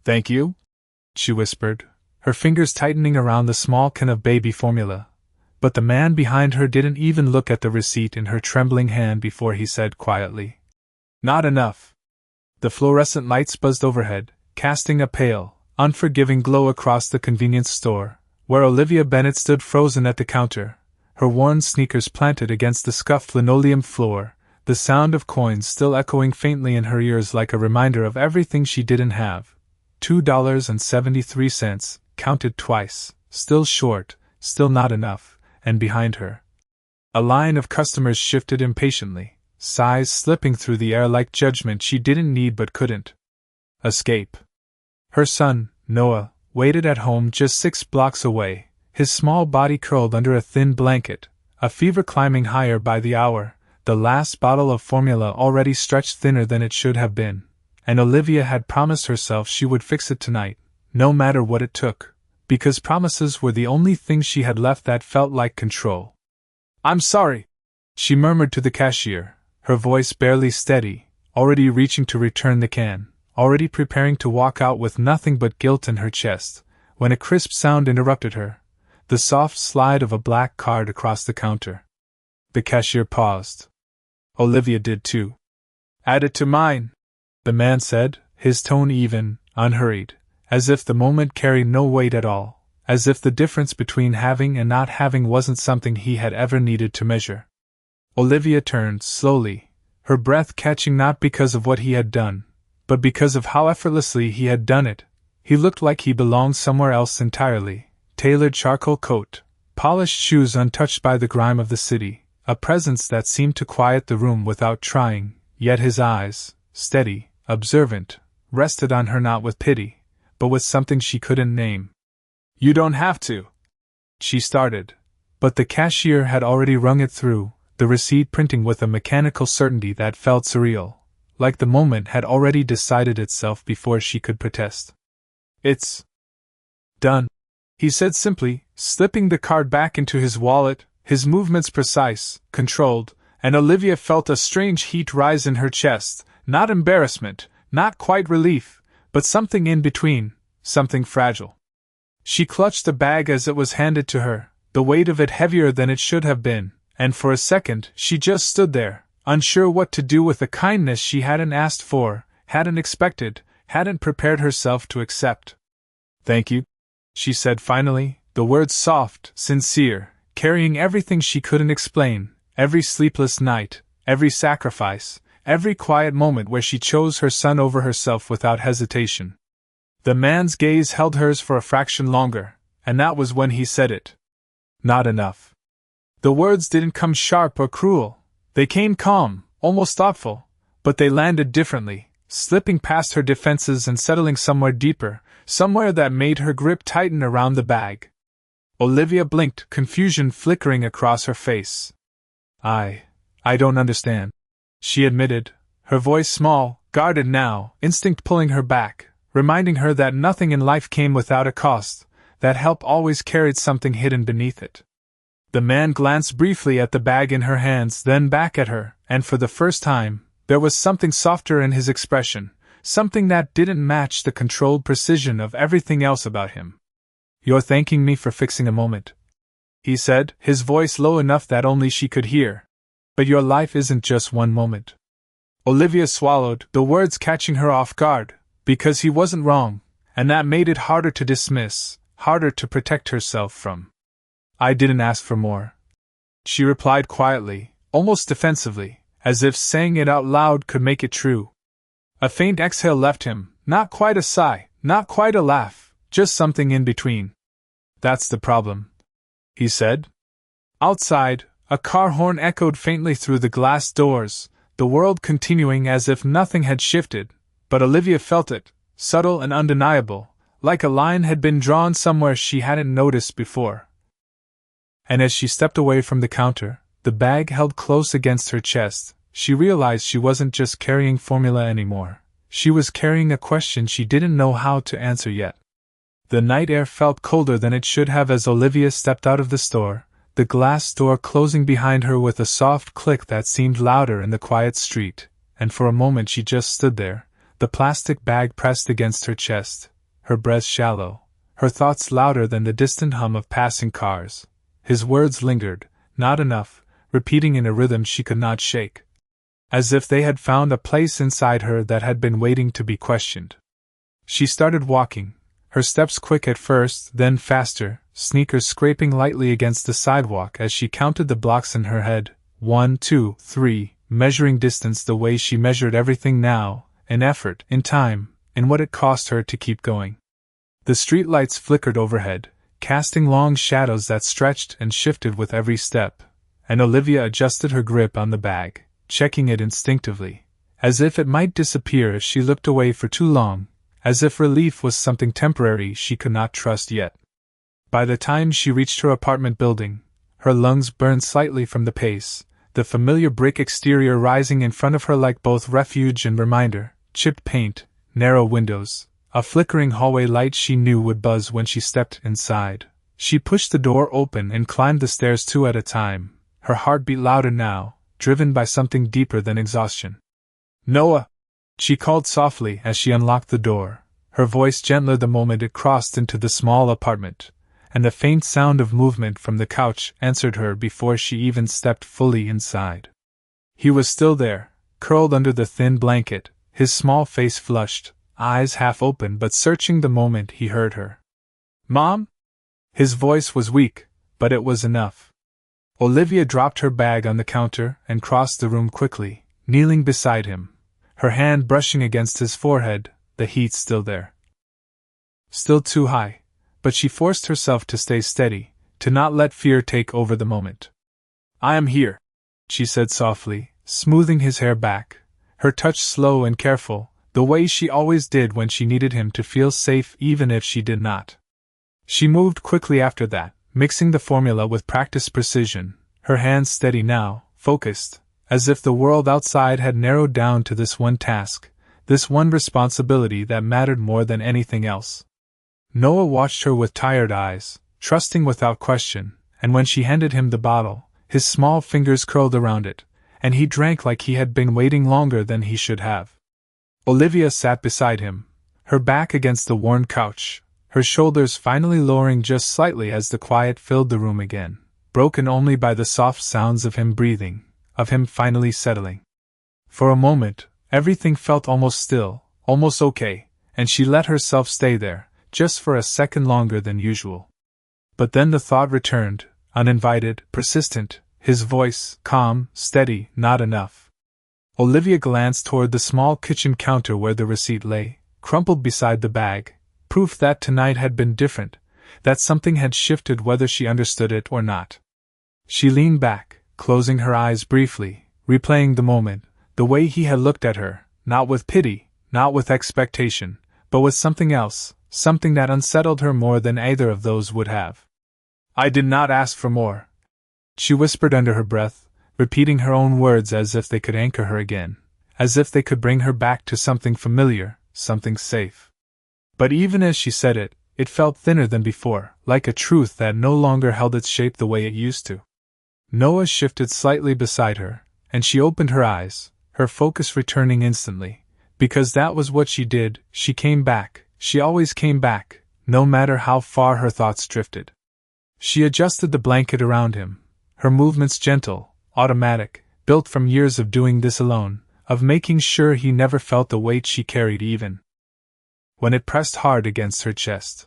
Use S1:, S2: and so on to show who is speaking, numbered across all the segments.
S1: Thank you, she whispered, her fingers tightening around the small can of baby formula. But the man behind her didn't even look at the receipt in her trembling hand before he said quietly, "Not enough." The fluorescent lights buzzed overhead, casting a pale, unforgiving glow across the convenience store, where Olivia Bennet stood frozen at the counter, her worn sneakers planted against the scuffed linoleum floor, the sound of coins still echoing faintly in her ears like a reminder of everything she didn't have. $2.73, counted twice, still short, still not enough, and behind her, a line of customers shifted impatiently, sighs slipping through the air like judgment she didn't need but couldn't escape. Her son, Noah, waited at home just 6 blocks away, his small body curled under a thin blanket, a fever climbing higher by the hour, the last bottle of formula already stretched thinner than it should have been, and Olivia had promised herself she would fix it tonight, no matter what it took, because promises were the only thing she had left that felt like control. "I'm sorry," she murmured to the cashier, her voice barely steady, already reaching to return the can, already preparing to walk out with nothing but guilt in her chest, when a crisp sound interrupted her, the soft slide of a black card across the counter. The cashier paused. Olivia did too. "Add it to mine," the man said, his tone even, unhurried, as if the moment carried no weight at all, as if the difference between having and not having wasn't something he had ever needed to measure. Olivia turned slowly, her breath catching not because of what he had done, but because of how effortlessly he had done it. He looked like he belonged somewhere else entirely, tailored charcoal coat, polished shoes untouched by the grime of the city, a presence that seemed to quiet the room without trying, yet his eyes, steady, observant, rested on her not with pity, but with something she couldn't name. "You don't have to," she started, but the cashier had already rung it through, the receipt printing with a mechanical certainty that felt surreal, like the moment had already decided itself before she could protest. "It's done," he said simply, slipping the card back into his wallet, his movements precise, controlled, and Olivia felt a strange heat rise in her chest, not embarrassment, not quite relief, but something in between, something fragile. She clutched the bag as it was handed to her, the weight of it heavier than it should have been, and for a second she just stood there, unsure what to do with a kindness she hadn't asked for, hadn't expected, hadn't prepared herself to accept. "Thank you," she said finally, the words soft, sincere, carrying everything she couldn't explain, every sleepless night, every sacrifice, every quiet moment where she chose her son over herself without hesitation. The man's gaze held hers for a fraction longer, and that was when he said it. "Not enough." The words didn't come sharp or cruel. They came calm, almost thoughtful, but they landed differently, slipping past her defenses and settling somewhere deeper, somewhere that made her grip tighten around the bag. Olivia blinked, confusion flickering across her face. I don't understand," she admitted, her voice small, guarded now, instinct pulling her back, reminding her that nothing in life came without a cost, that help always carried something hidden beneath it. The man glanced briefly at the bag in her hands, then back at her, and for the first time, there was something softer in his expression, something that didn't match the controlled precision of everything else about him. "You're thanking me for fixing a moment," he said, his voice low enough that only she could hear. "But your life isn't just one moment." Olivia swallowed, the words catching her off guard, because he wasn't wrong, and that made it harder to dismiss, harder to protect herself from. "I didn't ask for more," she replied quietly, almost defensively, as if saying it out loud could make it true. A faint exhale left him, not quite a sigh, not quite a laugh, just something in between. "That's the problem," he said. Outside, a car horn echoed faintly through the glass doors, the world continuing as if nothing had shifted, but Olivia felt it, subtle and undeniable, like a line had been drawn somewhere she hadn't noticed before. And as she stepped away from the counter, the bag held close against her chest, she realized she wasn't just carrying formula anymore. She was carrying a question she didn't know how to answer yet. The night air felt colder than it should have as Olivia stepped out of the store, the glass door closing behind her with a soft click that seemed louder in the quiet street, and for a moment she just stood there, the plastic bag pressed against her chest, her breath shallow, her thoughts louder than the distant hum of passing cars. His words lingered, not enough, repeating in a rhythm she could not shake. As if they had found a place inside her that had been waiting to be questioned. She started walking, her steps quick at first, then faster, sneakers scraping lightly against the sidewalk as she counted the blocks in her head, 1, 2, 3, measuring distance the way she measured everything now, in effort, in time, in what it cost her to keep going. The streetlights flickered overhead, casting long shadows that stretched and shifted with every step, and Olivia adjusted her grip on the bag, checking it instinctively, as if it might disappear if she looked away for too long, as if relief was something temporary she could not trust yet. By the time she reached her apartment building, her lungs burned slightly from the pace, the familiar brick exterior rising in front of her like both refuge and reminder, chipped paint, narrow windows, a flickering hallway light she knew would buzz when she stepped inside. She pushed the door open and climbed the stairs 2 at a time, her heart beat louder now, driven by something deeper than exhaustion. "Noah!" she called softly as she unlocked the door, her voice gentler the moment it crossed into the small apartment, and the faint sound of movement from the couch answered her before she even stepped fully inside. He was still there, curled under the thin blanket, his small face flushed, eyes half open but searching the moment he heard her. "Mom?" His voice was weak, but it was enough. Olivia dropped her bag on the counter and crossed the room quickly, kneeling beside him, her hand brushing against his forehead, the heat still there. Still too high, but she forced herself to stay steady, to not let fear take over the moment. "I am here," she said softly, smoothing his hair back, her touch slow and careful, the way she always did when she needed him to feel safe even if she did not. She moved quickly after that, mixing the formula with practiced precision, her hands steady now, focused, as if the world outside had narrowed down to this one task, this one responsibility that mattered more than anything else. Noah watched her with tired eyes, trusting without question, and when she handed him the bottle, his small fingers curled around it, and he drank like he had been waiting longer than he should have. Olivia sat beside him, her back against the worn couch, her shoulders finally lowering just slightly as the quiet filled the room again, broken only by the soft sounds of him breathing, of him finally settling. For a moment, everything felt almost still, almost okay, and she let herself stay there, just for a second longer than usual. But then the thought returned, uninvited, persistent, his voice, calm, steady, not enough. Olivia glanced toward the small kitchen counter where the receipt lay, crumpled beside the bag, proof that tonight had been different, that something had shifted whether she understood it or not. She leaned back, closing her eyes briefly, replaying the moment, the way he had looked at her, not with pity, not with expectation, but with something else, something that unsettled her more than either of those would have. "I did not ask for more," she whispered under her breath, repeating her own words as if they could anchor her again, as if they could bring her back to something familiar, something safe. But even as she said it, it felt thinner than before, like a truth that no longer held its shape the way it used to. Noah shifted slightly beside her, and she opened her eyes, her focus returning instantly, because that was what she did. She came back, she always came back, no matter how far her thoughts drifted. She adjusted the blanket around him, her movements gentle, automatic, built from years of doing this alone, of making sure he never felt the weight she carried even when it pressed hard against her chest.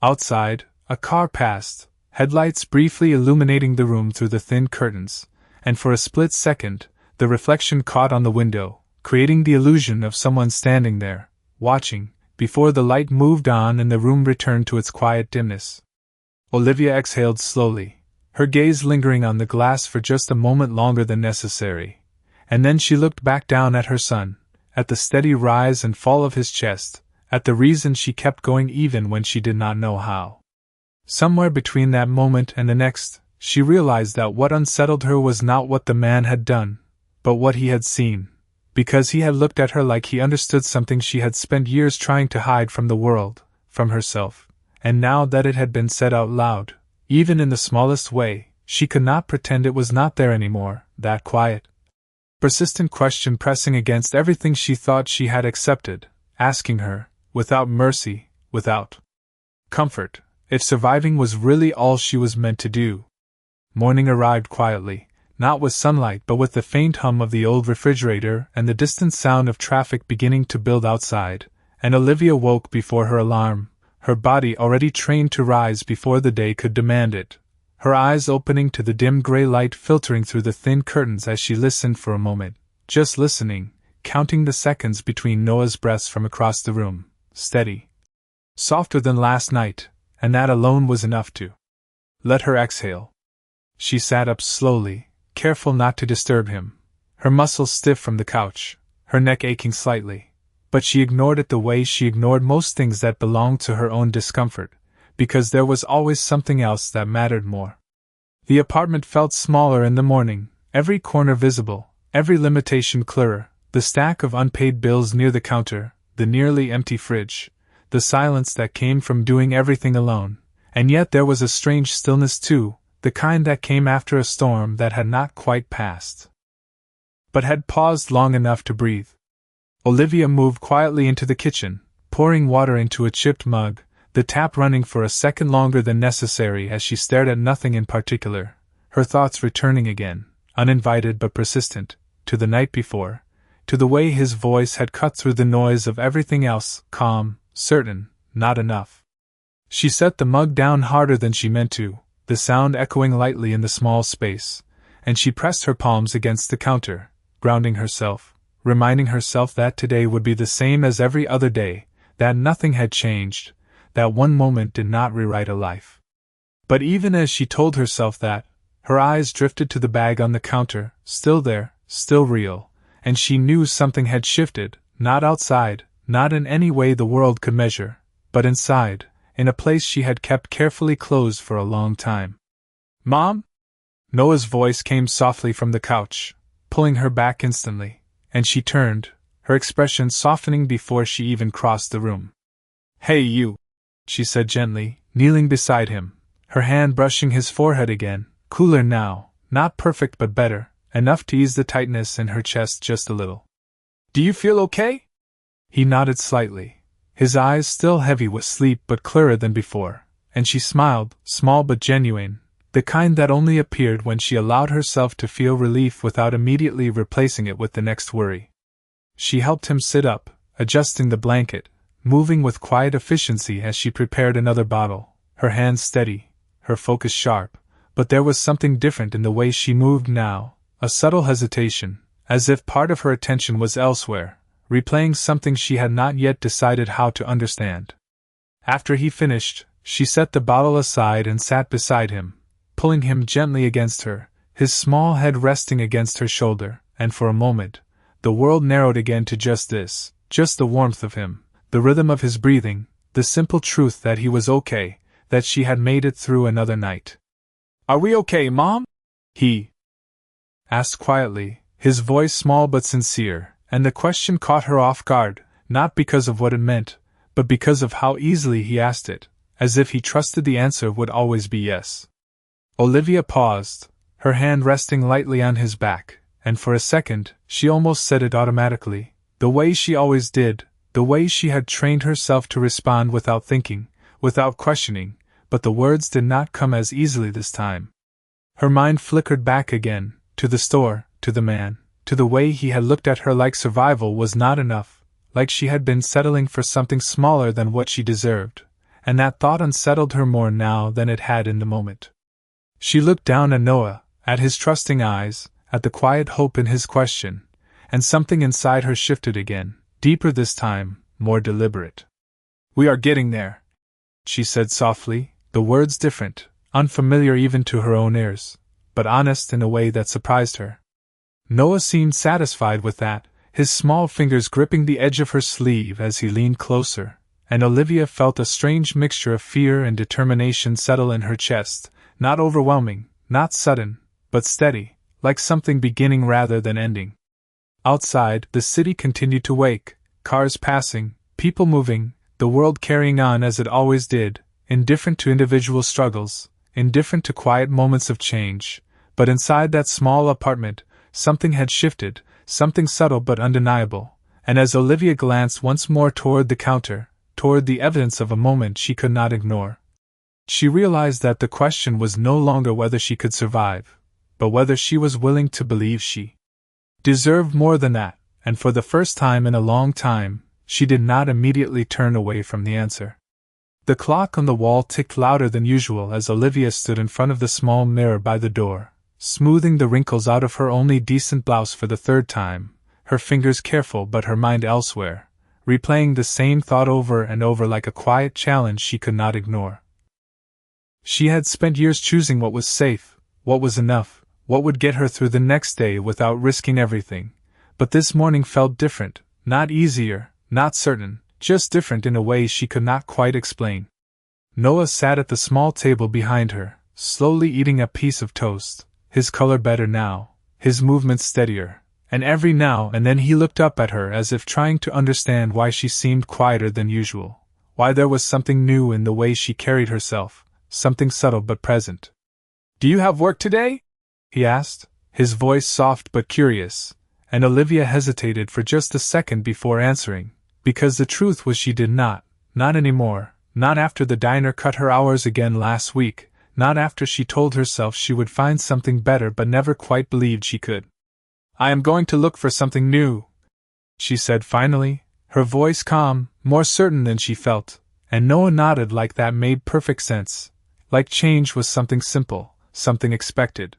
S1: Outside, a car passed, headlights briefly illuminating the room through the thin curtains, and for a split second, the reflection caught on the window, creating the illusion of someone standing there, watching, before the light moved on and the room returned to its quiet dimness. Olivia exhaled slowly, her gaze lingering on the glass for just a moment longer than necessary, and then she looked back down at her son, at the steady rise and fall of his chest, at the reason she kept going even when she did not know how. Somewhere between that moment and the next, she realized that what unsettled her was not what the man had done, but what he had seen, because he had looked at her like he understood something she had spent years trying to hide from the world, from herself, and now that it had been said out loud, even in the smallest way, she could not pretend it was not there anymore, that quiet, Persistent question pressing against everything she thought she had accepted, asking her, without mercy, without comfort, if surviving was really all she was meant to do. Morning arrived quietly, not with sunlight but with the faint hum of the old refrigerator and the distant sound of traffic beginning to build outside, and Olivia woke before her alarm, her body already trained to rise before the day could demand it, her eyes opening to the dim gray light filtering through the thin curtains as she listened for a moment, just listening, counting the seconds between Noah's breaths from across the room, steady, softer than last night, and that alone was enough to let her exhale. She sat up slowly, careful not to disturb him, her muscles stiff from the couch, her neck aching slightly, but she ignored it the way she ignored most things that belonged to her own discomfort, because there was always something else that mattered more. The apartment felt smaller in the morning, every corner visible, every limitation clearer, the stack of unpaid bills near the counter, the nearly empty fridge, the silence that came from doing everything alone, and yet there was a strange stillness too, the kind that came after a storm that had not quite passed, but had paused long enough to breathe. Olivia moved quietly into the kitchen, pouring water into a chipped mug, the tap running for a second longer than necessary as she stared at nothing in particular, her thoughts returning again, uninvited but persistent, to the night before, to the way his voice had cut through the noise of everything else, calm, certain, not enough. She set the mug down harder than she meant to, the sound echoing lightly in the small space, and she pressed her palms against the counter, grounding herself, reminding herself that today would be the same as every other day, that nothing had changed, that one moment did not rewrite a life. But even as she told herself that, her eyes drifted to the bag on the counter, still there, still real, and she knew something had shifted, not outside, not in any way the world could measure, but inside, in a place she had kept carefully closed for a long time. "Mom?" Noah's voice came softly from the couch, pulling her back instantly, and she turned, her expression softening before she even crossed the room. "Hey you," she said gently, kneeling beside him, her hand brushing his forehead again, cooler now, not perfect but better, enough to ease the tightness in her chest just a little. "Do you feel okay?" He nodded slightly, his eyes still heavy with sleep but clearer than before, and she smiled, small but genuine, the kind that only appeared when she allowed herself to feel relief without immediately replacing it with the next worry. She helped him sit up, adjusting the blanket, moving with quiet efficiency as she prepared another bottle, her hands steady, her focus sharp, but there was something different in the way she moved now, a subtle hesitation, as if part of her attention was elsewhere, replaying something she had not yet decided how to understand. After he finished, she set the bottle aside and sat beside him, pulling him gently against her, his small head resting against her shoulder, and for a moment, the world narrowed again to just this, just the warmth of him, the rhythm of his breathing, the simple truth that he was okay, that she had made it through another night. "Are we okay, Mom?" he asked quietly, his voice small but sincere, and the question caught her off guard, not because of what it meant, but because of how easily he asked it, as if he trusted the answer would always be yes. Olivia paused, her hand resting lightly on his back, and for a second, she almost said it automatically, the way she always did, the way she had trained herself to respond without thinking, without questioning, but the words did not come as easily this time. Her mind flickered back again, to the store, to the man, to the way he had looked at her like survival was not enough, like she had been settling for something smaller than what she deserved, and that thought unsettled her more now than it had in the moment. She looked down at Noah, at his trusting eyes, at the quiet hope in his question, and something inside her shifted again, deeper this time, more deliberate. "We are getting there," she said softly, the words different, unfamiliar even to her own ears, but honest in a way that surprised her. Noah seemed satisfied with that, his small fingers gripping the edge of her sleeve as he leaned closer, and Olivia felt a strange mixture of fear and determination settle in her chest, not overwhelming, not sudden, but steady, like something beginning rather than ending. Outside, the city continued to wake, cars passing, people moving, the world carrying on as it always did, indifferent to individual struggles, indifferent to quiet moments of change, but inside that small apartment, something had shifted, something subtle but undeniable, and as Olivia glanced once more toward the counter, toward the evidence of a moment she could not ignore, she realized that the question was no longer whether she could survive, but whether she was willing to believe she deserved more than that, and for the first time in a long time, she did not immediately turn away from the answer. The clock on the wall ticked louder than usual as Olivia stood in front of the small mirror by the door, smoothing the wrinkles out of her only decent blouse for the third time, her fingers careful but her mind elsewhere, replaying the same thought over and over like a quiet challenge she could not ignore. She had spent years choosing what was safe, what was enough, what would get her through the next day without risking everything, but this morning felt different, not easier, not certain, just different in a way she could not quite explain. Noah sat at the small table behind her, slowly eating a piece of toast, his color better now, his movements steadier, and every now and then he looked up at her as if trying to understand why she seemed quieter than usual, why there was something new in the way she carried herself, something subtle but present. "Do you have work today?" he asked, his voice soft but curious, and Olivia hesitated for just a second before answering, because the truth was she did not anymore, not after the diner cut her hours again last week, not after she told herself she would find something better but never quite believed she could. "I am going to look for something new," she said finally, her voice calm, more certain than she felt, and Noah nodded like that made perfect sense, like change was something simple, something expected.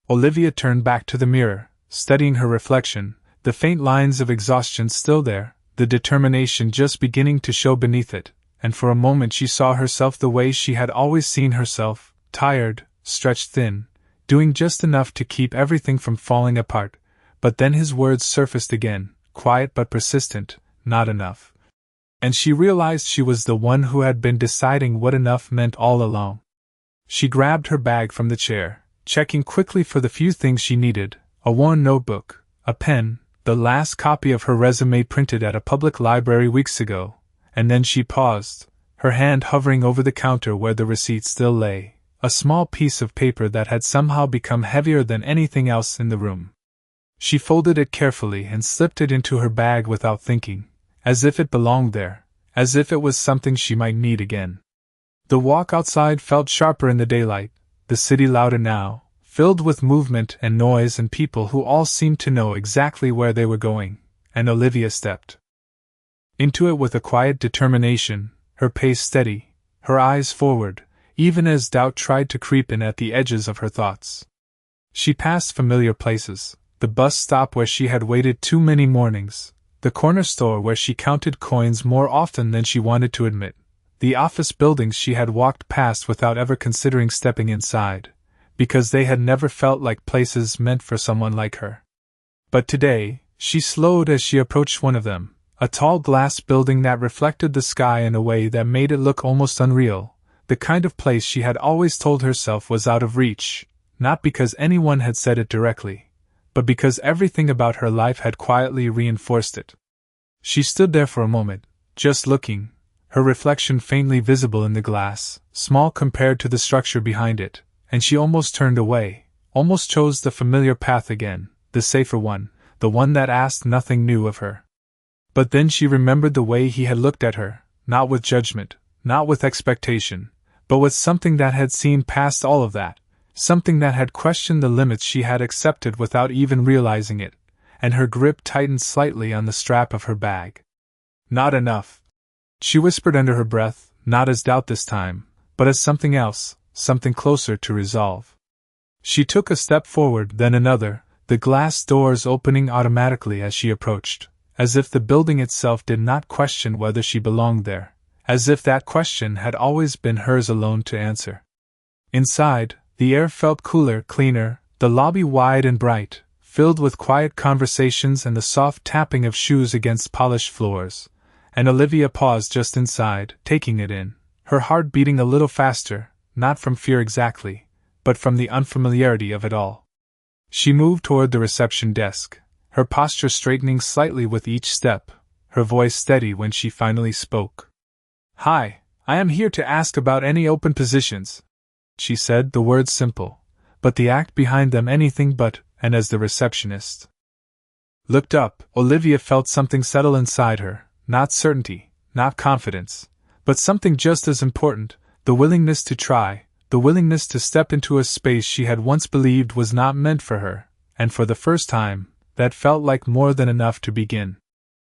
S1: Olivia turned back to the mirror, studying her reflection, the faint lines of exhaustion still there, the determination just beginning to show beneath it, and for a moment she saw herself the way she had always seen herself, tired, stretched thin, doing just enough to keep everything from falling apart, but then his words surfaced again, quiet but persistent, not enough. And she realized she was the one who had been deciding what enough meant all along. She grabbed her bag from the chair, checking quickly for the few things she needed, a worn notebook, a pen, the last copy of her resume printed at a public library weeks ago, and then she paused, her hand hovering over the counter where the receipt still lay, a small piece of paper that had somehow become heavier than anything else in the room. She folded it carefully and slipped it into her bag without thinking, as if it belonged there, as if it was something she might need again. The walk outside felt sharper in the daylight, the city louder now, filled with movement and noise and people who all seemed to know exactly where they were going, and Olivia stepped into it with a quiet determination, her pace steady, her eyes forward, even as doubt tried to creep in at the edges of her thoughts. She passed familiar places, the bus stop where she had waited too many mornings, the corner store where she counted coins more often than she wanted to admit, the office buildings she had walked past without ever considering stepping inside, because they had never felt like places meant for someone like her. But today, she slowed as she approached one of them, a tall glass building that reflected the sky in a way that made it look almost unreal, the kind of place she had always told herself was out of reach, not because anyone had said it directly, but because everything about her life had quietly reinforced it. She stood there for a moment, just looking, her reflection faintly visible in the glass, small compared to the structure behind it, and she almost turned away, almost chose the familiar path again, the safer one, the one that asked nothing new of her. But then she remembered the way he had looked at her, not with judgment, not with expectation, but with something that had seen past all of that, something that had questioned the limits she had accepted without even realizing it, and her grip tightened slightly on the strap of her bag. "Not enough," she whispered under her breath, not as doubt this time, but as something else, something closer to resolve. She took a step forward, then another, the glass doors opening automatically as she approached, as if the building itself did not question whether she belonged there, as if that question had always been hers alone to answer. Inside, the air felt cooler, cleaner, the lobby wide and bright, filled with quiet conversations and the soft tapping of shoes against polished floors, and Olivia paused just inside, taking it in, her heart beating a little faster, not from fear exactly, but from the unfamiliarity of it all. She moved toward the reception desk, her posture straightening slightly with each step, her voice steady when she finally spoke. "Hi, I am here to ask about any open positions," she said, the words simple, but the act behind them anything but, and as the receptionist Looked up, Olivia felt something settle inside her, not certainty, not confidence, but something just as important, the willingness to try, the willingness to step into a space she had once believed was not meant for her, and for the first time, that felt like more than enough to begin.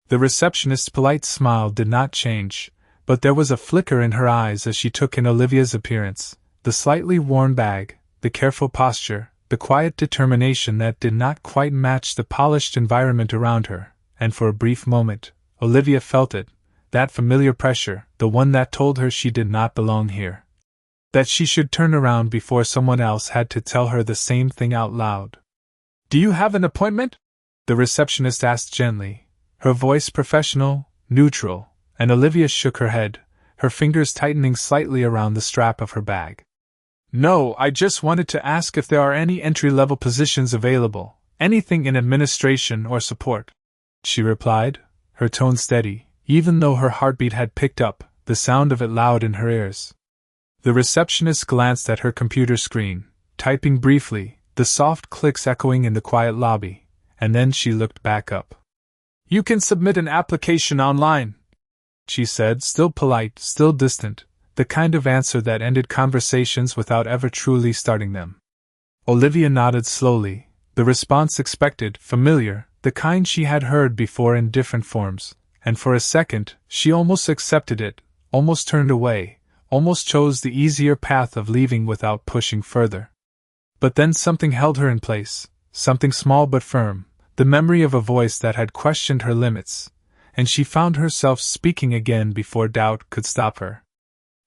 S1: The receptionist's polite smile did not change, but there was a flicker in her eyes as she took in Olivia's appearance, the slightly worn bag, the careful posture, the quiet determination that did not quite match the polished environment around her, and for a brief moment, Olivia felt it, that familiar pressure, the one that told her she did not belong here. That she should turn around before someone else had to tell her the same thing out loud. "Do you have an appointment?" the receptionist asked gently, her voice professional, neutral, and Olivia shook her head, her fingers tightening slightly around the strap of her bag. "No, I just wanted to ask if there are any entry-level positions available, anything in administration or support," she replied, her tone steady, even though her heartbeat had picked up, the sound of it loud in her ears. The receptionist glanced at her computer screen, typing briefly, the soft clicks echoing in the quiet lobby, and then she looked back up. "You can submit an application online," she said, still polite, still distant, the kind of answer that ended conversations without ever truly starting them. Olivia nodded slowly, the response expected, familiar, the kind she had heard before in different forms, and for a second, she almost accepted it, almost turned away, almost chose the easier path of leaving without pushing further. But then something held her in place, something small but firm, the memory of a voice that had questioned her limits, and she found herself speaking again before doubt could stop her.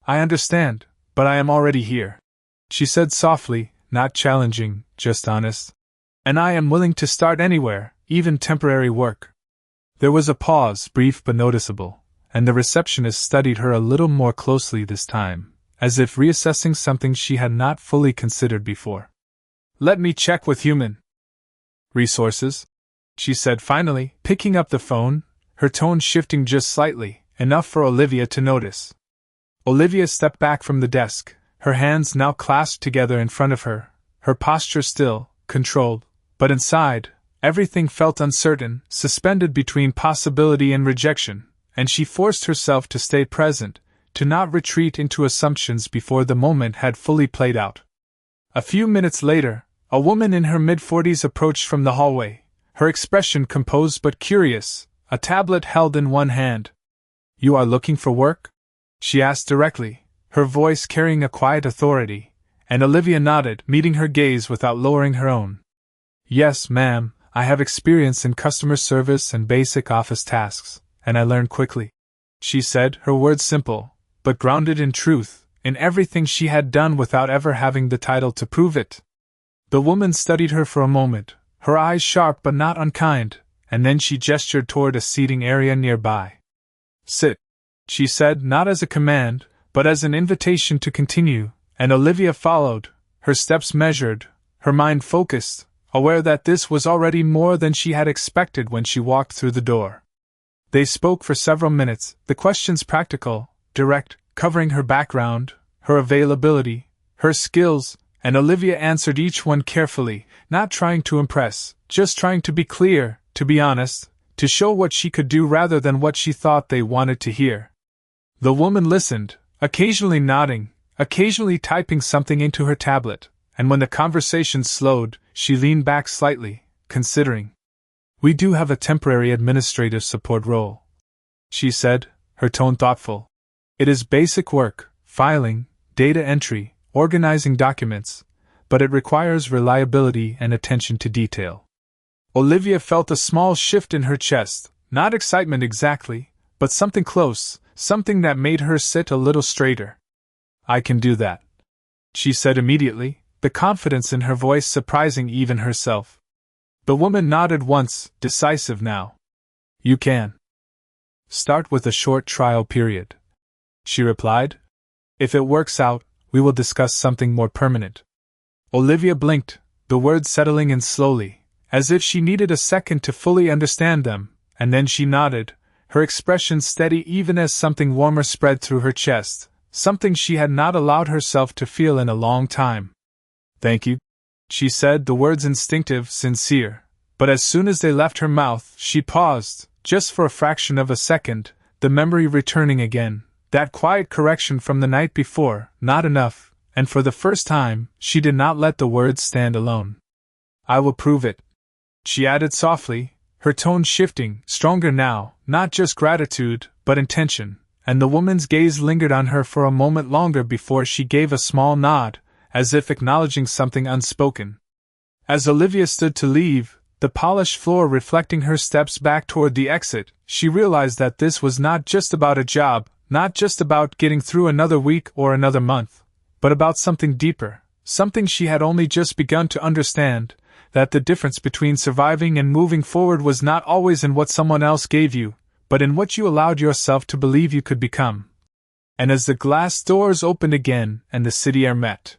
S1: "I understand, but I am already here," she said softly, not challenging, just honest. "And I am willing to start anywhere, even temporary work." There was a pause, brief but noticeable, and the receptionist studied her a little more closely this time, as if reassessing something she had not fully considered before. "Let me check with human resources," she said finally, picking up the phone, her tone shifting just slightly, enough for Olivia to notice. Olivia stepped back from the desk, her hands now clasped together in front of her, her posture still, controlled, but inside, everything felt uncertain, suspended between possibility and rejection, and she forced herself to stay present, to not retreat into assumptions before the moment had fully played out. A few minutes later, a woman in her mid-40s approached from the hallway, her expression composed but curious, a tablet held in one hand. "You are looking for work?" she asked directly, her voice carrying a quiet authority, and Olivia nodded, meeting her gaze without lowering her own. "Yes, ma'am, I have experience in customer service and basic office tasks, and I learn quickly," she said, her words simple, but grounded in truth, in everything she had done without ever having the title to prove it. The woman studied her for a moment, her eyes sharp but not unkind, and then she gestured toward a seating area nearby. "Sit," she said, not as a command, but as an invitation to continue, and Olivia followed, her steps measured, her mind focused, aware that this was already more than she had expected when she walked through the door. They spoke for several minutes, the questions practical, direct, covering her background, her availability, her skills, and Olivia answered each one carefully, not trying to impress, just trying to be clear, to be honest, to show what she could do rather than what she thought they wanted to hear. The woman listened, occasionally nodding, occasionally typing something into her tablet, and when the conversation slowed, she leaned back slightly, considering. "We do have a temporary administrative support role," she said, her tone thoughtful. "It is basic work, filing, data entry, organizing documents, but it requires reliability and attention to detail." Olivia felt a small shift in her chest, not excitement exactly, but something close, something that made her sit a little straighter. "I can do that," she said immediately, the confidence in her voice surprising even herself. The woman nodded once, decisive now. "You can start with a short trial period," she replied. "If it works out, we will discuss something more permanent." Olivia blinked, the words settling in slowly, as if she needed a second to fully understand them, and then she nodded, her expression steady even as something warmer spread through her chest, something she had not allowed herself to feel in a long time. "Thank you," she said, the words instinctive, sincere, But as soon as they left her mouth, she paused, just for a fraction of a second, the memory returning again, that quiet correction from the night before, not enough, and for the first time, she did not let the words stand alone. I will prove it, she added softly, her tone shifting, stronger now, not just gratitude, but intention, and the woman's gaze lingered on her for a moment longer before she gave a small nod, as if acknowledging something unspoken. As Olivia stood to leave, the polished floor reflecting her steps back toward the exit, she realized that this was not just about a job, not just about getting through another week or another month, but about something deeper, something she had only just begun to understand, that the difference between surviving and moving forward was not always in what someone else gave you, but in what you allowed yourself to believe you could become. And as the glass doors opened again and the city air met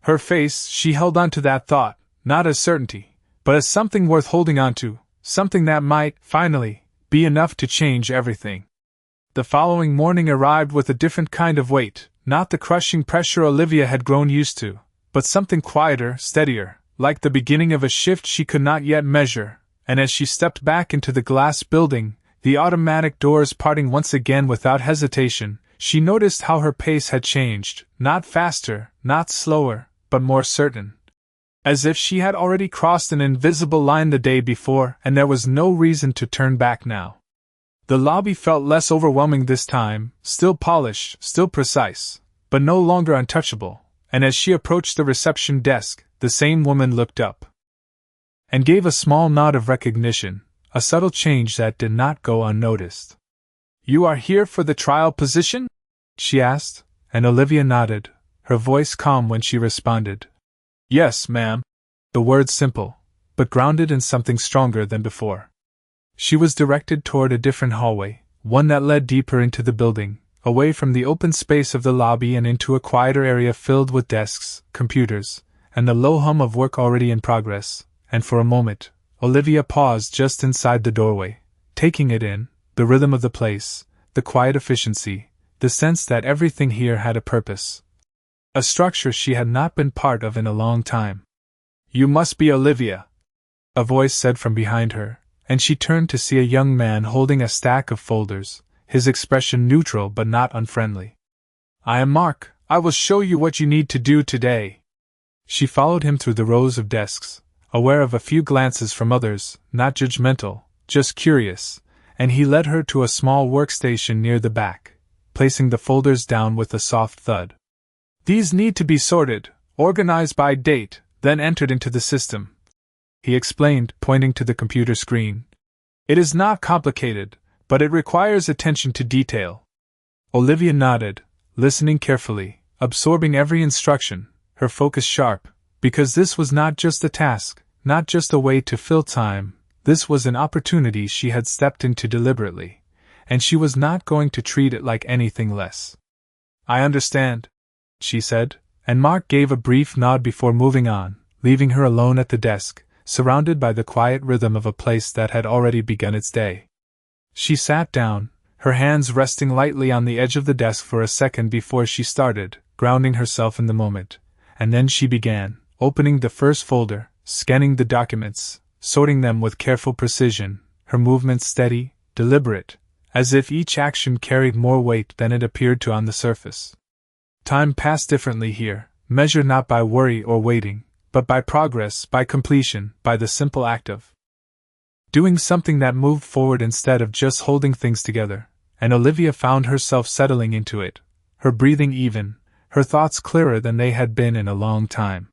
S1: her face, she held on to that thought, not as certainty, but as something worth holding on to, something that might, finally, be enough to change everything. The following morning arrived with a different kind of weight, not the crushing pressure Olivia had grown used to, but something quieter, steadier, like the beginning of a shift she could not yet measure, and as she stepped back into the glass building, the automatic doors parting once again without hesitation, she noticed how her pace had changed, not faster, not slower, but more certain. As if she had already crossed an invisible line the day before, and there was no reason to turn back now. The lobby felt less overwhelming this time, still polished, still precise, but no longer untouchable, and as she approached the reception desk, the same woman looked up and gave a small nod of recognition, a subtle change that did not go unnoticed. "You are here for the trial position?" she asked, and Olivia nodded, her voice calm when she responded. "Yes, ma'am." The words simple, but grounded in something stronger than before. She was directed toward a different hallway, one that led deeper into the building, away from the open space of the lobby and into a quieter area filled with desks, computers, and the low hum of work already in progress, and for a moment, Olivia paused just inside the doorway, taking it in, the rhythm of the place, the quiet efficiency, the sense that everything here had a purpose. A structure she had not been part of in a long time. "You must be Olivia," a voice said from behind her, and she turned to see a young man holding a stack of folders, his expression neutral but not unfriendly. "I am Mark. I will show you what you need to do today." She followed him through the rows of desks, aware of a few glances from others, not judgmental, just curious, and he led her to a small workstation near the back, placing the folders down with a soft thud. "These need to be sorted, organized by date, then entered into the system," he explained, pointing to the computer screen. "It is not complicated, but it requires attention to detail." Olivia nodded, listening carefully, absorbing every instruction, her focus sharp, because this was not just a task, not just a way to fill time, this was an opportunity she had stepped into deliberately, and she was not going to treat it like anything less. "I understand," she said, and Mark gave a brief nod before moving on, leaving her alone at the desk, surrounded by the quiet rhythm of a place that had already begun its day. She sat down, her hands resting lightly on the edge of the desk for a second before she started, grounding herself in the moment, and then she began, opening the first folder, scanning the documents, sorting them with careful precision, her movements steady, deliberate, as if each action carried more weight than it appeared to on the surface. Time passed differently here, measured not by worry or waiting, but by progress, by completion, by the simple act of doing something that moved forward instead of just holding things together, and Olivia found herself settling into it, her breathing even, her thoughts clearer than they had been in a long time.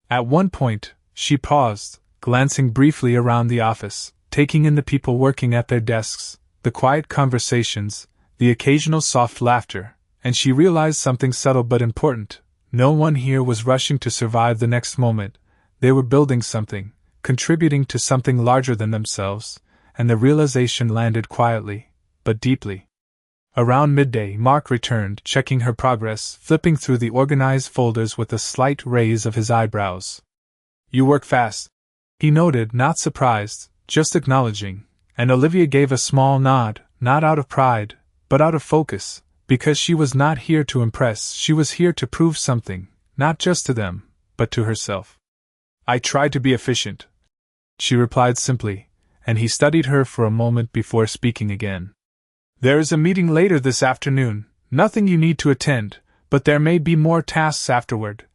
S1: At one point, she paused, glancing briefly around the office, taking in the people working at their desks, the quiet conversations, the occasional soft laughter, and she realized something subtle but important. No one here was rushing to survive the next moment. They were building something, contributing to something larger than themselves, and the realization landed quietly, but deeply. Around midday, Mark returned, checking her progress, flipping through the organized folders with a slight raise of his eyebrows. "You work fast," he noted, not surprised, just acknowledging, and Olivia gave a small nod, not out of pride, but out of focus, because she was not here to impress, she was here to prove something, not just to them, but to herself. "I try to be efficient," she replied simply, and he studied her for a moment before speaking again. There is a meeting later this afternoon, nothing you need to attend, but there may be more tasks afterward,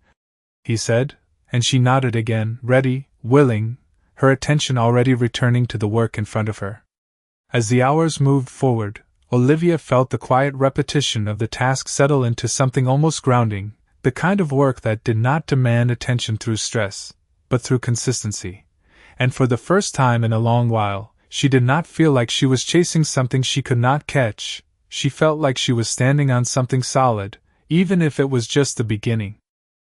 S1: he said, and she nodded again, ready, willing, her attention already returning to the work in front of her. As the hours moved forward, Olivia felt the quiet repetition of the task settle into something almost grounding, the kind of work that did not demand attention through stress, but through consistency. And for the first time in a long while, she did not feel like she was chasing something she could not catch. She felt like she was standing on something solid, even if it was just the beginning.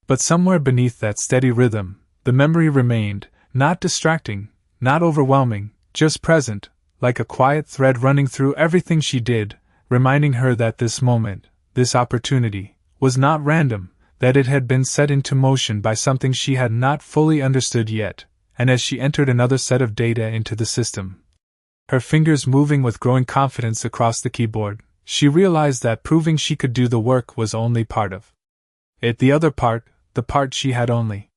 S1: But somewhere beneath that steady rhythm, the memory remained, not distracting, not overwhelming, just present, like a quiet thread running through everything she did, reminding her that this moment, this opportunity, was not random, that it had been set into motion by something she had not fully understood yet, and as she entered another set of data into the system, her fingers moving with growing confidence across the keyboard, she realized that proving she could do the work was only part of it. The other part, the part she had only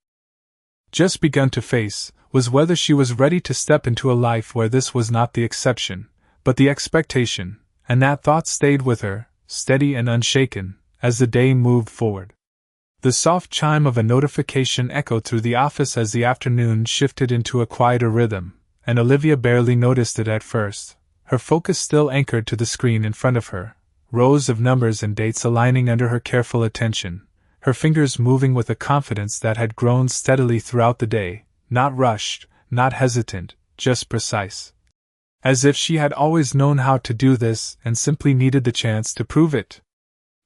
S1: just begun to face, was whether she was ready to step into a life where this was not the exception, but the expectation, and that thought stayed with her, steady and unshaken, as the day moved forward. The soft chime of a notification echoed through the office as the afternoon shifted into a quieter rhythm, and Olivia barely noticed it at first, her focus still anchored to the screen in front of her, rows of numbers and dates aligning under her careful attention, her fingers moving with a confidence that had grown steadily throughout the day, not rushed, not hesitant, just precise. As if she had always known how to do this and simply needed the chance to prove it.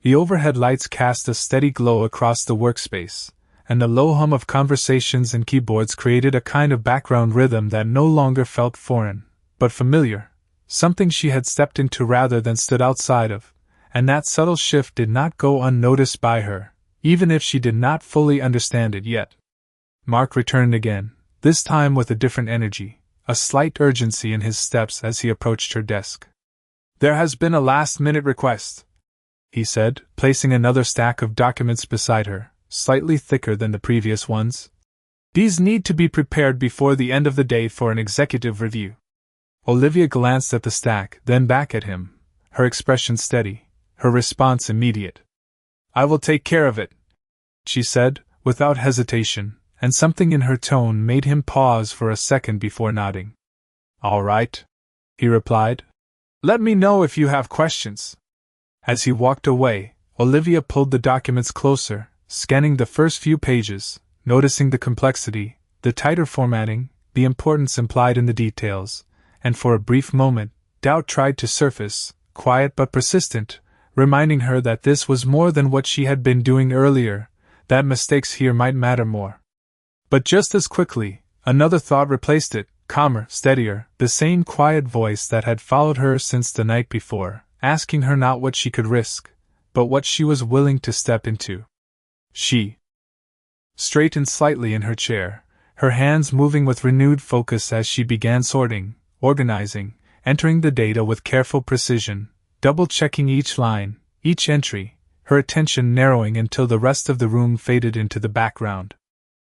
S1: The overhead lights cast a steady glow across the workspace, and the low hum of conversations and keyboards created a kind of background rhythm that no longer felt foreign, but familiar, something she had stepped into rather than stood outside of, and that subtle shift did not go unnoticed by her, even if she did not fully understand it yet. Mark returned again, this time with a different energy, a slight urgency in his steps as he approached her desk. "There has been a last-minute request," he said, placing another stack of documents beside her, slightly thicker than the previous ones. "These need to be prepared before the end of the day for an executive review." Olivia glanced at the stack, then back at him, her expression steady, her response immediate. "I will take care of it," she said, without hesitation, and something in her tone made him pause for a second before nodding. "All right," he replied. "Let me know if you have questions." As he walked away, Olivia pulled the documents closer, scanning the first few pages, noticing the complexity, the tighter formatting, the importance implied in the details, and for a brief moment, doubt tried to surface, quiet but persistent, reminding her that this was more than what she had been doing earlier, that mistakes here might matter more. But just as quickly, another thought replaced it, calmer, steadier, the same quiet voice that had followed her since the night before, asking her not what she could risk, but what she was willing to step into. She straightened slightly in her chair, her hands moving with renewed focus as she began sorting, organizing, entering the data with careful precision, double-checking each line, each entry, her attention narrowing until the rest of the room faded into the background.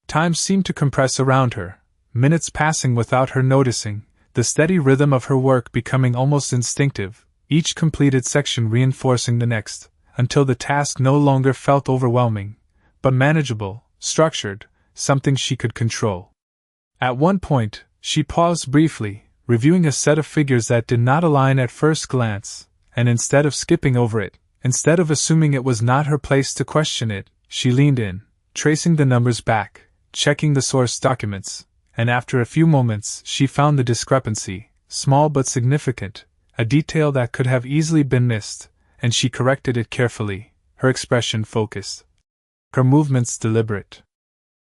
S1: Time seemed to compress around her, minutes passing without her noticing, the steady rhythm of her work becoming almost instinctive, each completed section reinforcing the next, until the task no longer felt overwhelming, but manageable, structured, something she could control. At one point, she paused briefly, reviewing a set of figures that did not align at first glance, and instead of skipping over it, instead of assuming it was not her place to question it, she leaned in, tracing the numbers back, checking the source documents, and after a few moments she found the discrepancy, small but significant, a detail that could have easily been missed, and she corrected it carefully, her expression focused, her movements deliberate.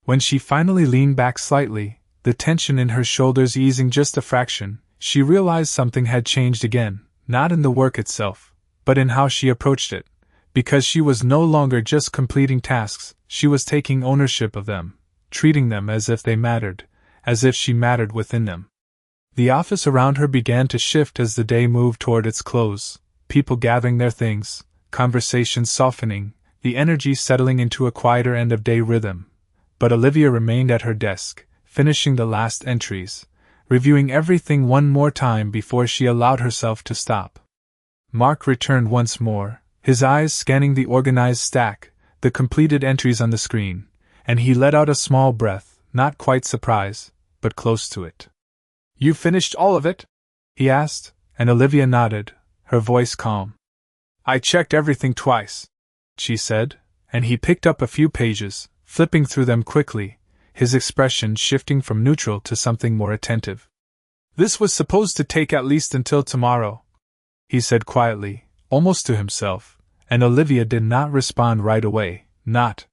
S1: When she finally leaned back slightly, the tension in her shoulders easing just a fraction, she realized something had changed again, not in the work itself, but in how she approached it, because she was no longer just completing tasks, she was taking ownership of them, treating them as if they mattered, as if she mattered within them. The office around her began to shift as the day moved toward its close, people gathering their things, conversations softening, the energy settling into a quieter end-of-day rhythm. But Olivia remained at her desk, finishing the last entries, reviewing everything one more time before she allowed herself to stop. Mark returned once more, his eyes scanning the organized stack, the completed entries on the screen, and he let out a small breath, not quite surprise, but close to it. "You finished all of it?" he asked, and Olivia nodded, her voice calm. "I checked everything twice," she said, and he picked up a few pages, flipping through them quickly, his expression shifting from neutral to something more attentive. "This was supposed to take at least until tomorrow," he said quietly, almost to himself, and Olivia did not respond right away, not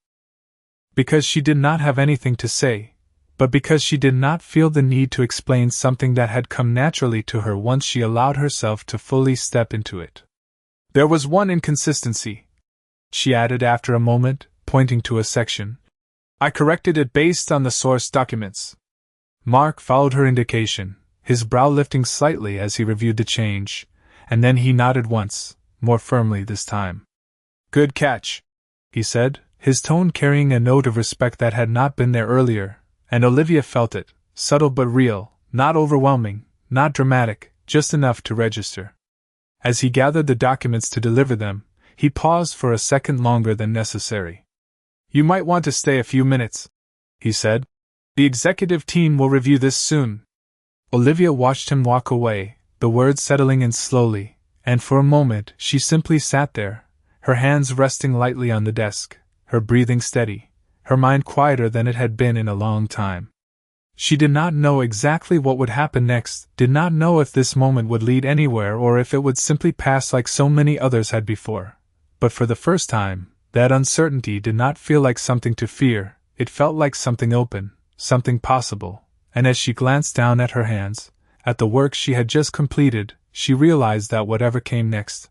S1: because she did not have anything to say, but because she did not feel the need to explain something that had come naturally to her once she allowed herself to fully step into it. "There was one inconsistency," she added after a moment, pointing to a section. "I corrected it based on the source documents." Mark followed her indication, his brow lifting slightly as he reviewed the change, and then he nodded once, more firmly this time. "Good catch," he said, his tone carrying a note of respect that had not been there earlier, and Olivia felt it, subtle but real, not overwhelming, not dramatic, just enough to register. As he gathered the documents to deliver them, he paused for a second longer than necessary. "You might want to stay a few minutes," he said. "The executive team will review this soon." Olivia watched him walk away, the words settling in slowly, and for a moment she simply sat there, her hands resting lightly on the desk, her breathing steady, her mind quieter than it had been in a long time. She did not know exactly what would happen next, did not know if this moment would lead anywhere or if it would simply pass like so many others had before. But for the first time, that uncertainty did not feel like something to fear, it felt like something open, something possible, and as she glanced down at her hands, at the work she had just completed, she realized that whatever came next,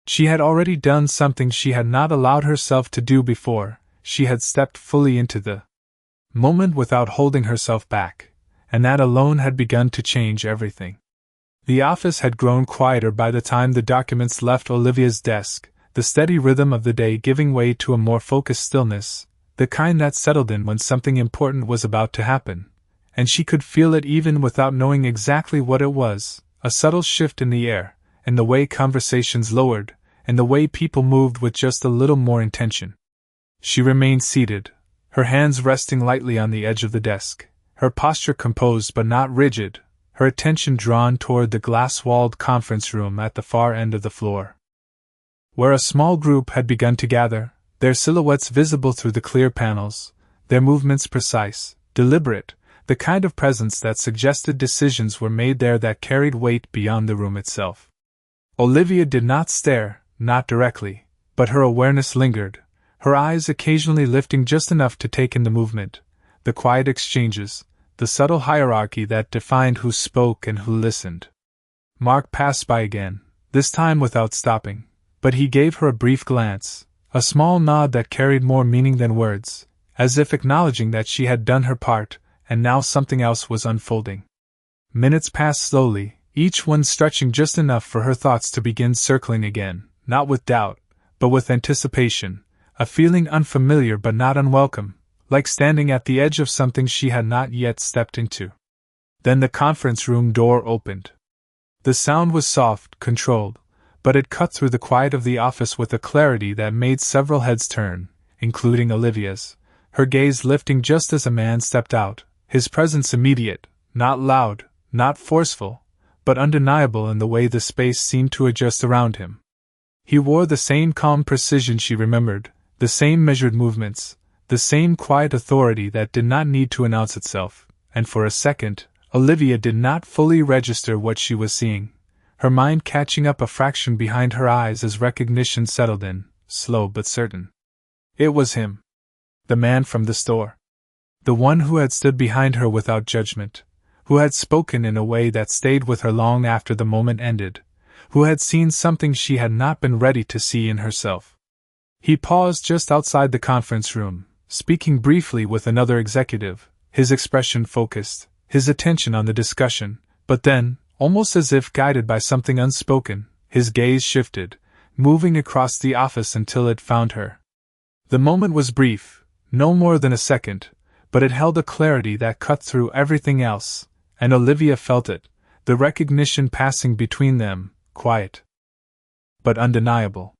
S1: she had already done something she had not allowed herself to do before. She had stepped fully into the moment without holding herself back, and that alone had begun to change everything. The office had grown quieter by the time the documents left Olivia's desk, the steady rhythm of the day giving way to a more focused stillness, the kind that settled in when something important was about to happen, and she could feel it even without knowing exactly what it was, a subtle shift in the air, in the way conversations lowered, and the way people moved with just a little more intention. She remained seated, her hands resting lightly on the edge of the desk, her posture composed but not rigid, her attention drawn toward the glass-walled conference room at the far end of the floor, where a small group had begun to gather, their silhouettes visible through the clear panels, their movements precise, deliberate, the kind of presence that suggested decisions were made there that carried weight beyond the room itself. Olivia did not stare, not directly, but her awareness lingered, her eyes occasionally lifting just enough to take in the movement, the quiet exchanges, the subtle hierarchy that defined who spoke and who listened. Mark passed by again, this time without stopping, but he gave her a brief glance, a small nod that carried more meaning than words, as if acknowledging that she had done her part, and now something else was unfolding. Minutes passed slowly, each one stretching just enough for her thoughts to begin circling again, not with doubt, but with anticipation, a feeling unfamiliar but not unwelcome, like standing at the edge of something she had not yet stepped into. Then the conference room door opened. The sound was soft, controlled, but it cut through the quiet of the office with a clarity that made several heads turn, including Olivia's, her gaze lifting just as a man stepped out, his presence immediate, not loud, not forceful, but undeniable in the way the space seemed to adjust around him. He wore the same calm precision she remembered, the same measured movements, the same quiet authority that did not need to announce itself, and for a second, Olivia did not fully register what she was seeing, her mind catching up a fraction behind her eyes as recognition settled in, slow but certain. It was him. The man from the store. The one who had stood behind her without judgment, who had spoken in a way that stayed with her long after the moment ended, who had seen something she had not been ready to see in herself. He paused just outside the conference room, speaking briefly with another executive, his expression focused, his attention on the discussion, but then, almost as if guided by something unspoken, his gaze shifted, moving across the office until it found her. The moment was brief, no more than a second, but it held a clarity that cut through everything else, And Olivia felt it, the recognition passing between them, quiet but undeniable.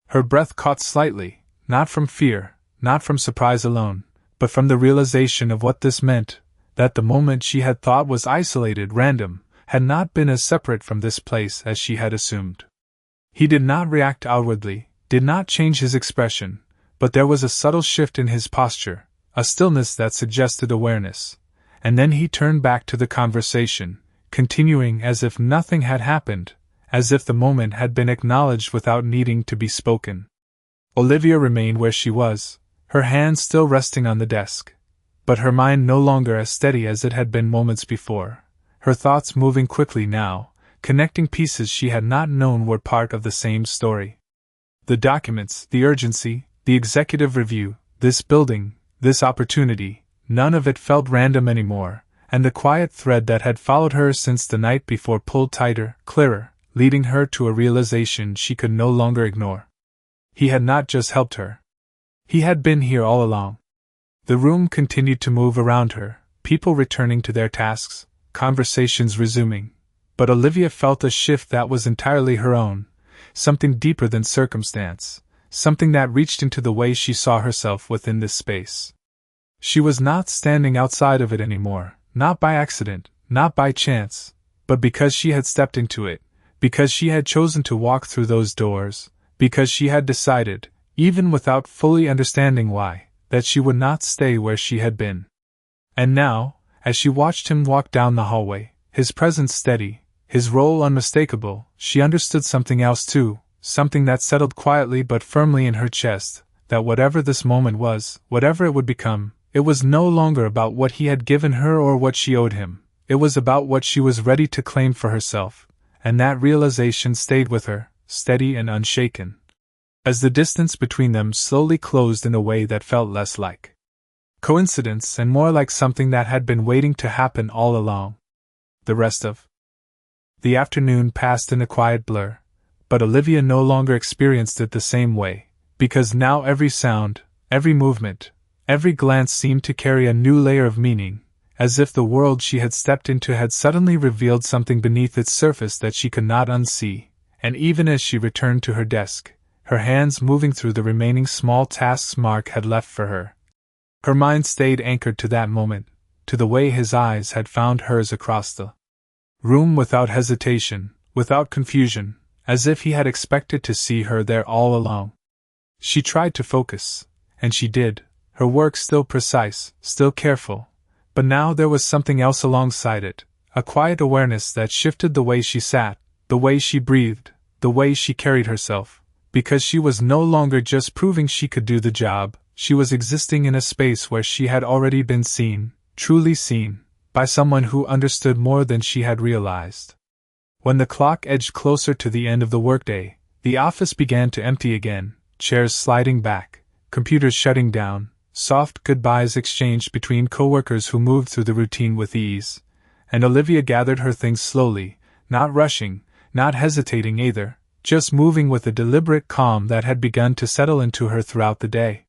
S1: Her breath caught slightly, not from fear, not from surprise alone, but from the realization of what this meant, that the moment she had thought was isolated, random, had not been as separate from this place as she had assumed. He did not react outwardly, did not change his expression, but there was a subtle shift in his posture, a stillness that suggested awareness, and then he turned back to the conversation, continuing as if nothing had happened, as if the moment had been acknowledged without needing to be spoken. Olivia remained where she was, her hands still resting on the desk, but her mind no longer as steady as it had been moments before, her thoughts moving quickly now, connecting pieces she had not known were part of the same story. The documents, the urgency, the executive review, this building, this opportunity, none of it felt random anymore, and the quiet thread that had followed her since the night before pulled tighter, clearer, leading her to a realization she could no longer ignore. He had not just helped her. He had been here all along. The room continued to move around her, people returning to their tasks, conversations resuming, but Olivia felt a shift that was entirely her own, something deeper than circumstance, something that reached into the way she saw herself within this space. She was not standing outside of it anymore, not by accident, not by chance, but because she had stepped into it, because she had chosen to walk through those doors, because she had decided, even without fully understanding why, that she would not stay where she had been. And now, as she watched him walk down the hallway, his presence steady, his role unmistakable, she understood something else too, something that settled quietly but firmly in her chest, that whatever this moment was, whatever it would become, it was no longer about what he had given her or what she owed him, it was about what she was ready to claim for herself, and that realization stayed with her, steady and unshaken, as the distance between them slowly closed in a way that felt less like coincidence and more like something that had been waiting to happen all along. The rest of the afternoon passed in a quiet blur, but Olivia no longer experienced it the same way, because now every sound, every movement, every glance seemed to carry a new layer of meaning, as if the world she had stepped into had suddenly revealed something beneath its surface that she could not unsee, and even as she returned to her desk, her hands moving through the remaining small tasks Mark had left for her, her mind stayed anchored to that moment, to the way his eyes had found hers across the room without hesitation, without confusion, as if he had expected to see her there all along. She tried to focus, and she did, her work still precise, still careful, but now there was something else alongside it, a quiet awareness that shifted the way she sat, the way she breathed, the way she carried herself, because she was no longer just proving she could do the job, she was existing in a space where she had already been seen, truly seen, by someone who understood more than she had realized. When the clock edged closer to the end of the workday, the office began to empty again, chairs sliding back, computers shutting down, soft goodbyes exchanged between coworkers who moved through the routine with ease, and Olivia gathered her things slowly, not rushing, not hesitating either, just moving with a deliberate calm that had begun to settle into her throughout the day.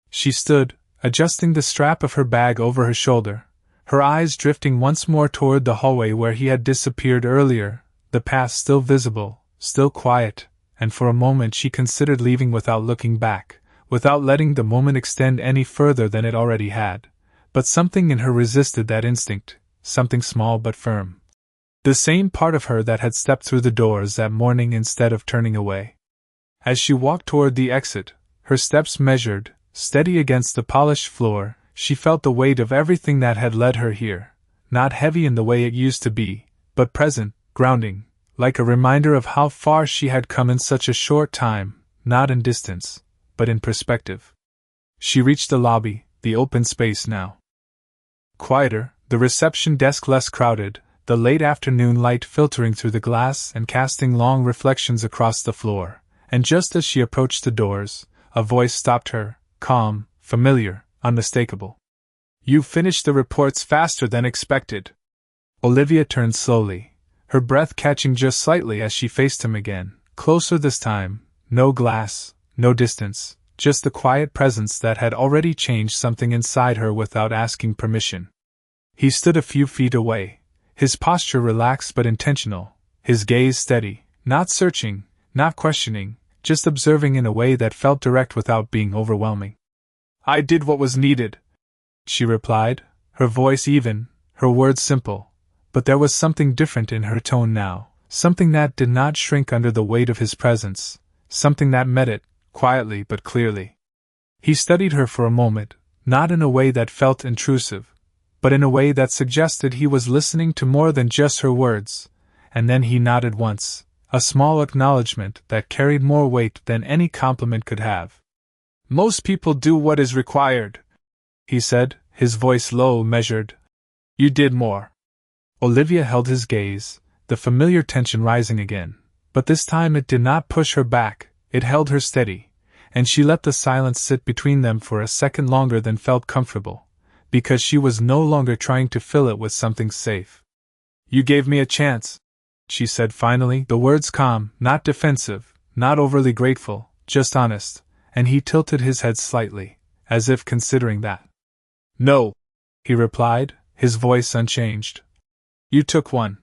S1: She stood, adjusting the strap of her bag over her shoulder, her eyes drifting once more toward the hallway where he had disappeared earlier, the path still visible, still quiet, and for a moment she considered leaving without looking back, without letting the moment extend any further than it already had, but something in her resisted that instinct, something small but firm. The same part of her that had stepped through the doors that morning instead of turning away. As she walked toward the exit, her steps measured, steady against the polished floor, she felt the weight of everything that had led her here, not heavy in the way it used to be, but present, grounding, like a reminder of how far she had come in such a short time, not in distance, but in perspective. She reached the lobby, the open space now quieter, the reception desk less crowded, the late afternoon light filtering through the glass and casting long reflections across the floor, and just as she approached the doors, a voice stopped her, calm, familiar, unmistakable. "You finished the reports faster than expected." Olivia turned slowly, her breath catching just slightly as she faced him again, closer this time, no glass, no distance, just the quiet presence that had already changed something inside her without asking permission. He stood a few feet away, his posture relaxed but intentional, his gaze steady, not searching, not questioning, just observing in a way that felt direct without being overwhelming. "I did what was needed," she replied, her voice even, her words simple, but there was something different in her tone now, something that did not shrink under the weight of his presence, something that met it, quietly but clearly. He studied her for a moment, not in a way that felt intrusive, but in a way that suggested he was listening to more than just her words, and then he nodded once, a small acknowledgement that carried more weight than any compliment could have. "Most people do what is required," he said, his voice low, measured. "You did more." Olivia held his gaze, the familiar tension rising again, but this time it did not push her back, it held her steady, and she let the silence sit between them for a second longer than felt comfortable, because she was no longer trying to fill it with something safe. "You gave me a chance," she said finally, the words calm, not defensive, not overly grateful, just honest, and he tilted his head slightly, as if considering that. "No," he replied, his voice unchanged. "You took one."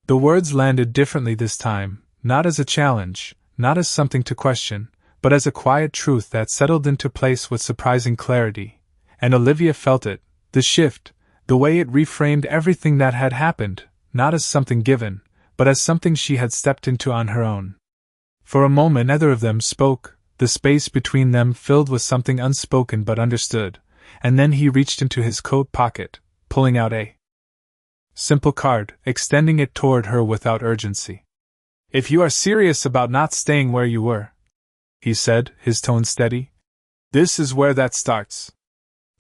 S1: The words landed differently this time, not as a challenge, not as something to question, but as a quiet truth that settled into place with surprising clarity, and Olivia felt it, the shift, the way it reframed everything that had happened, not as something given, but as something she had stepped into on her own. For a moment neither of them spoke, the space between them filled with something unspoken but understood, and then he reached into his coat pocket, pulling out a simple card, extending it toward her without urgency. "If you are serious about not staying where you were," he said, his tone steady, "this is where that starts."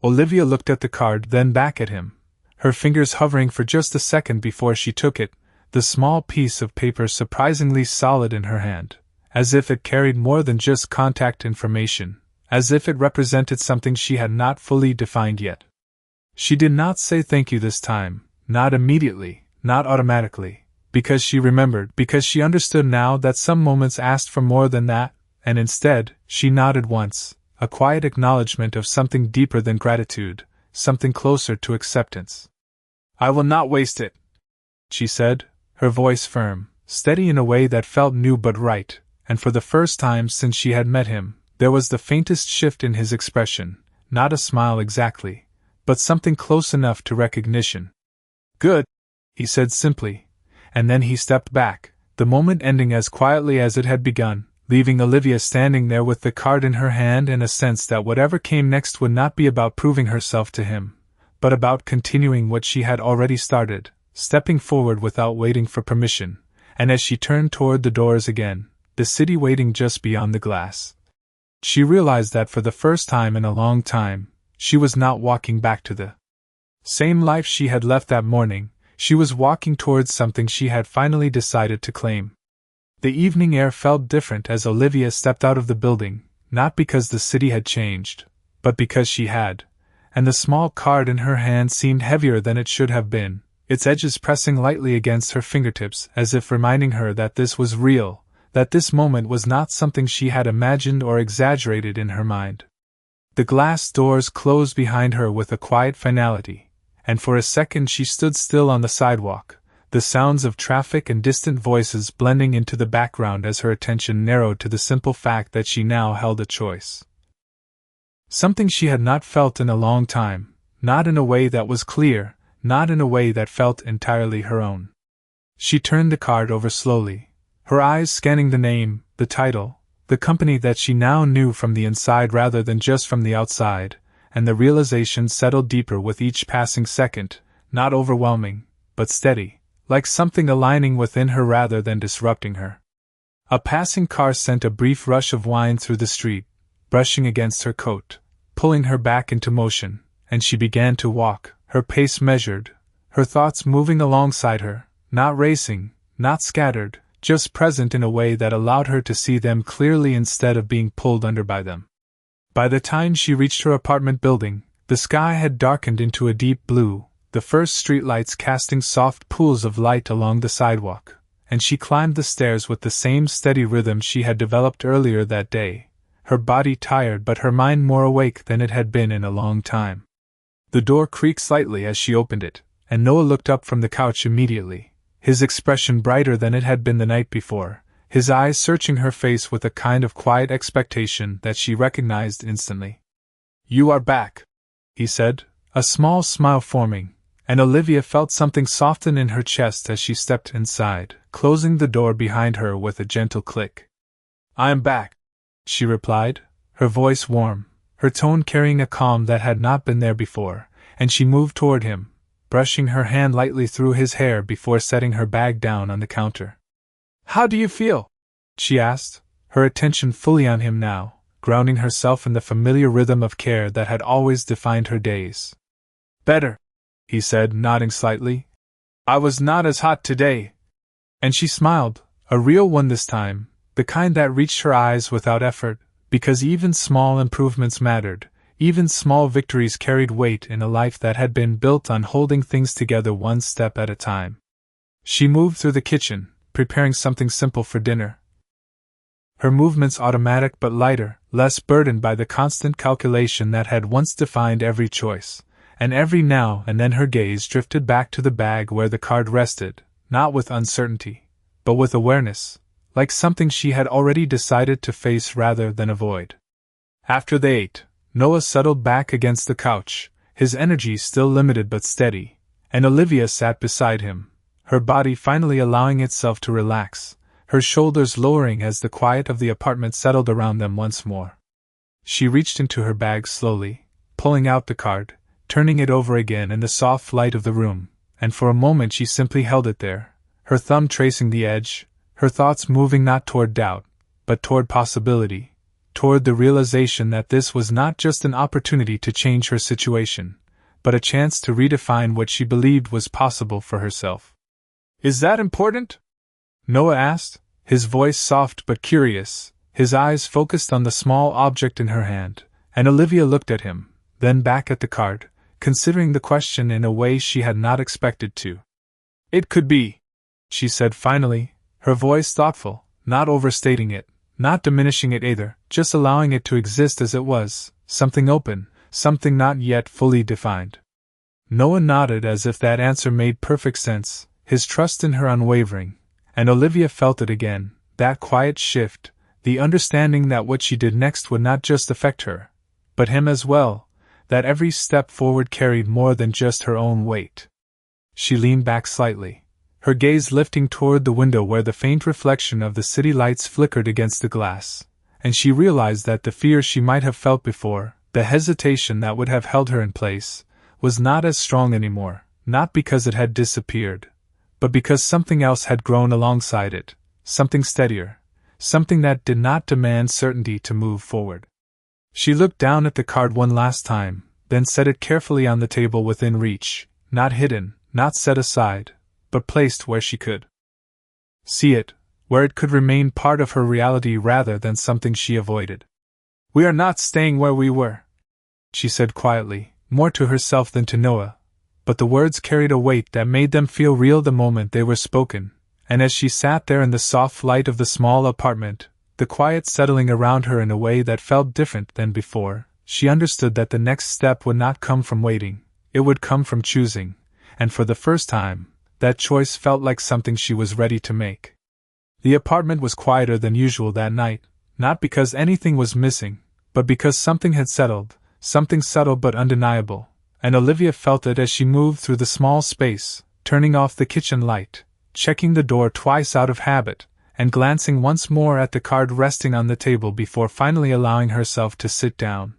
S1: Olivia looked at the card, then back at him, her fingers hovering for just a second before she took it, the small piece of paper surprisingly solid in her hand, as if it carried more than just contact information, as if it represented something she had not fully defined yet. She did not say thank you this time, not immediately, not automatically, because she remembered, because she understood now that some moments asked for more than that, and instead, she nodded once, a quiet acknowledgement of something deeper than gratitude, something closer to acceptance. "I will not waste it," she said, her voice firm, steady in a way that felt new but right, and for the first time since she had met him, there was the faintest shift in his expression, not a smile exactly, but something close enough to recognition. "Good," he said simply, and then he stepped back, the moment ending as quietly as it had begun, leaving Olivia standing there with the card in her hand and a sense that whatever came next would not be about proving herself to him, but about continuing what she had already started, stepping forward without waiting for permission, and as she turned toward the doors again, the city waiting just beyond the glass, she realized that for the first time in a long time, she was not walking back to the same life she had left that morning, she was walking towards something she had finally decided to claim. The evening air felt different as Olivia stepped out of the building, not because the city had changed, but because she had, and the small card in her hand seemed heavier than it should have been, its edges pressing lightly against her fingertips as if reminding her that this was real, that this moment was not something she had imagined or exaggerated in her mind. The glass doors closed behind her with a quiet finality, and for a second she stood still on the sidewalk, the sounds of traffic and distant voices blending into the background as her attention narrowed to the simple fact that she now held a choice. Something she had not felt in a long time, not in a way that was clear, not in a way that felt entirely her own. She turned the card over slowly, her eyes scanning the name, the title, the company that she now knew from the inside rather than just from the outside, and the realization settled deeper with each passing second, not overwhelming, but steady, like something aligning within her rather than disrupting her. A passing car sent a brief rush of wind through the street, brushing against her coat, pulling her back into motion, and she began to walk, her pace measured, her thoughts moving alongside her, not racing, not scattered, just present in a way that allowed her to see them clearly instead of being pulled under by them. By the time she reached her apartment building, the sky had darkened into a deep blue, the first streetlights casting soft pools of light along the sidewalk, and she climbed the stairs with the same steady rhythm she had developed earlier that day, her body tired but her mind more awake than it had been in a long time. The door creaked slightly as she opened it, and Noah looked up from the couch immediately, his expression brighter than it had been the night before, his eyes searching her face with a kind of quiet expectation that she recognized instantly. "You are back," he said, a small smile forming, and Olivia felt something soften in her chest as she stepped inside, closing the door behind her with a gentle click. "I am back," she replied, her voice warm, her tone carrying a calm that had not been there before, and she moved toward him, brushing her hand lightly through his hair before setting her bag down on the counter. "How do you feel?" she asked, her attention fully on him now, grounding herself in the familiar rhythm of care that had always defined her days. "Better," he said, nodding slightly. "I was not as hot today." And she smiled, a real one this time, the kind that reached her eyes without effort, because even small improvements mattered, even small victories carried weight in a life that had been built on holding things together one step at a time. She moved through the kitchen, preparing something simple for dinner. Her movements automatic but lighter, less burdened by the constant calculation that had once defined every choice, and every now and then her gaze drifted back to the bag where the card rested, not with uncertainty, but with awareness, like something she had already decided to face rather than avoid. After they ate, Noah settled back against the couch, his energy still limited but steady, and Olivia sat beside him, her body finally allowing itself to relax, her shoulders lowering as the quiet of the apartment settled around them once more. She reached into her bag slowly, pulling out the card, turning it over again in the soft light of the room, and for a moment she simply held it there, her thumb tracing the edge, her thoughts moving not toward doubt, but toward possibility, toward the realization that this was not just an opportunity to change her situation, but a chance to redefine what she believed was possible for herself. "Is that important?" Noah asked, his voice soft but curious, his eyes focused on the small object in her hand, and Olivia looked at him, then back at the card, considering the question in a way she had not expected to. "It could be," she said finally, her voice thoughtful, not overstating it, not diminishing it either, just allowing it to exist as it was, something open, something not yet fully defined. Noah nodded as if that answer made perfect sense, his trust in her unwavering, and Olivia felt it again, that quiet shift, the understanding that what she did next would not just affect her, but him as well, that every step forward carried more than just her own weight. She leaned back slightly, her gaze lifting toward the window where the faint reflection of the city lights flickered against the glass, and she realized that the fear she might have felt before, the hesitation that would have held her in place, was not as strong anymore, not because it had disappeared, but because something else had grown alongside it, something steadier, something that did not demand certainty to move forward. She looked down at the card one last time, then set it carefully on the table within reach, not hidden, not set aside, but placed where she could see it, where it could remain part of her reality rather than something she avoided. "We are not staying where we were," she said quietly, more to herself than to Noah, but the words carried a weight that made them feel real the moment they were spoken, and as she sat there in the soft light of the small apartment, the quiet settling around her in a way that felt different than before, she understood that the next step would not come from waiting, it would come from choosing, and for the first time, that choice felt like something she was ready to make. The apartment was quieter than usual that night, not because anything was missing, but because something had settled, something subtle but undeniable, and Olivia felt it as she moved through the small space, turning off the kitchen light, checking the door twice out of habit, and glancing once more at the card resting on the table before finally allowing herself to sit down.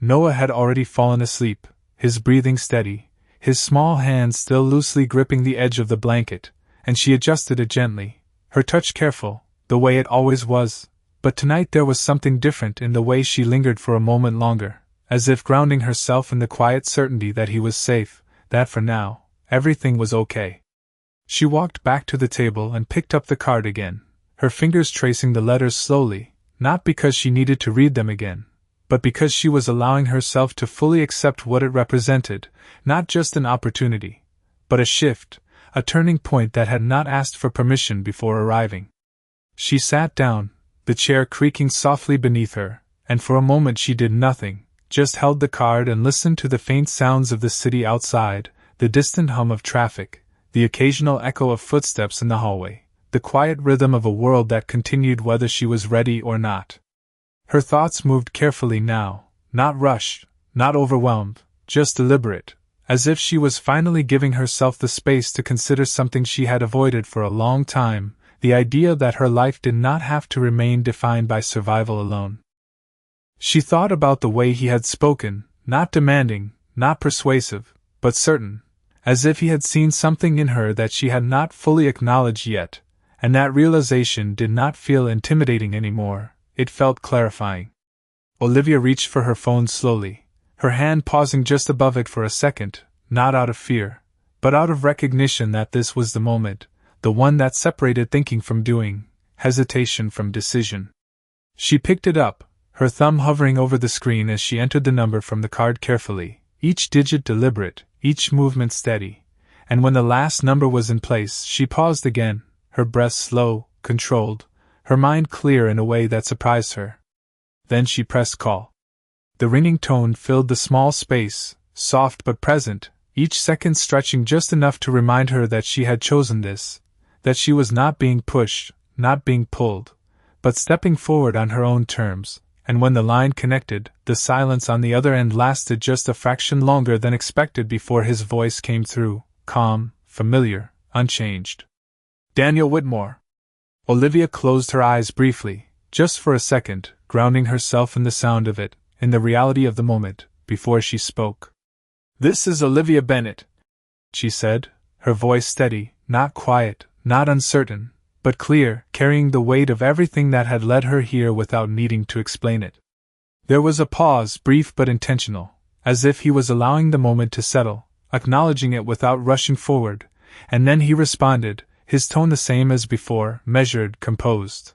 S1: Noah had already fallen asleep, his breathing steady, his small hand still loosely gripping the edge of the blanket, and she adjusted it gently, her touch careful, the way it always was, but tonight there was something different in the way she lingered for a moment longer, as if grounding herself in the quiet certainty that he was safe, that for now, everything was okay. She walked back to the table and picked up the card again, her fingers tracing the letters slowly, not because she needed to read them again, but because she was allowing herself to fully accept what it represented, not just an opportunity, but a shift, a turning point that had not asked for permission before arriving. She sat down, the chair creaking softly beneath her, and for a moment she did nothing, just held the card and listened to the faint sounds of the city outside, the distant hum of traffic, the occasional echo of footsteps in the hallway, the quiet rhythm of a world that continued whether she was ready or not. Her thoughts moved carefully now, not rushed, not overwhelmed, just deliberate, as if she was finally giving herself the space to consider something she had avoided for a long time, the idea that her life did not have to remain defined by survival alone. She thought about the way he had spoken, not demanding, not persuasive, but certain, as if he had seen something in her that she had not fully acknowledged yet, and that realization did not feel intimidating anymore, it felt clarifying. Olivia reached for her phone slowly, her hand pausing just above it for a second, not out of fear, but out of recognition that this was the moment, the one that separated thinking from doing, hesitation from decision. She picked it up, her thumb hovering over the screen as she entered the number from the card carefully, each digit deliberate, each movement steady, and when the last number was in place, she paused again, her breath slow, controlled, her mind clear in a way that surprised her. Then she pressed call. The ringing tone filled the small space, soft but present, each second stretching just enough to remind her that she had chosen this, that she was not being pushed, not being pulled, but stepping forward on her own terms, and when the line connected, the silence on the other end lasted just a fraction longer than expected before his voice came through, calm, familiar, unchanged. Daniel Whitmore. Olivia closed her eyes briefly, just for a second, grounding herself in the sound of it, in the reality of the moment, before she spoke. "This is Olivia Bennett," she said, her voice steady, not quiet, not uncertain, but clear, carrying the weight of everything that had led her here without needing to explain it. There was a pause, brief but intentional, as if he was allowing the moment to settle, acknowledging it without rushing forward, and then he responded, his tone the same as before, measured, composed.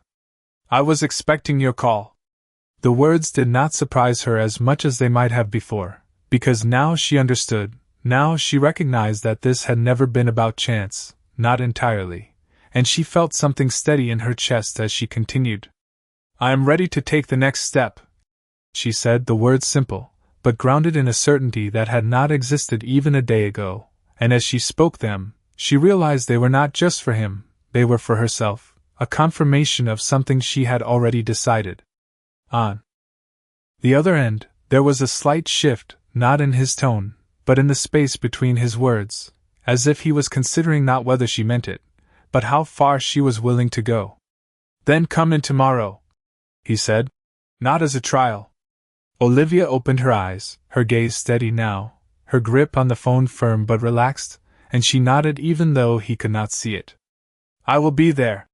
S1: "I was expecting your call." The words did not surprise her as much as they might have before, because now she understood, now she recognized that this had never been about chance, not entirely, and she felt something steady in her chest as she continued. "I am ready to take the next step," she said, the words simple, but grounded in a certainty that had not existed even a day ago, and as she spoke them, she realized they were not just for him, they were for herself, a confirmation of something she had already decided. On the other end, there was a slight shift, not in his tone, but in the space between his words, as if he was considering not whether she meant it, but how far she was willing to go. "Then come in tomorrow," he said. "Not as a trial." Olivia opened her eyes, her gaze steady now, her grip on the phone firm but relaxed, and she nodded even though he could not see it. "I will be there,"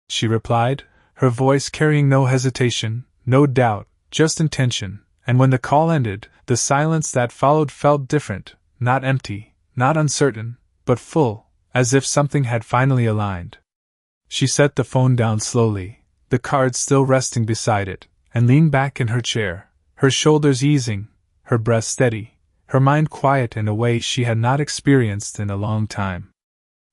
S1: she replied, her voice carrying no hesitation, no doubt, just intention, and when the call ended, the silence that followed felt different, not empty, not uncertain, but full, as if something had finally aligned. She set the phone down slowly, the card still resting beside it, and leaned back in her chair, her shoulders easing, her breath steady, her mind quiet in a way she had not experienced in a long time.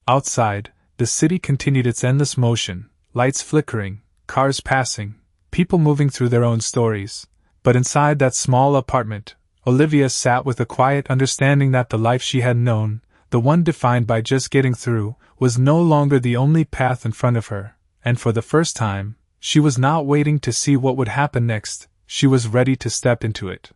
S1: Outside, the city continued its endless motion, lights flickering, cars passing, people moving through their own stories, but inside that small apartment, Olivia sat with a quiet understanding that the life she had known, the one defined by just getting through, was no longer the only path in front of her, and for the first time, she was not waiting to see what would happen next, she was ready to step into it.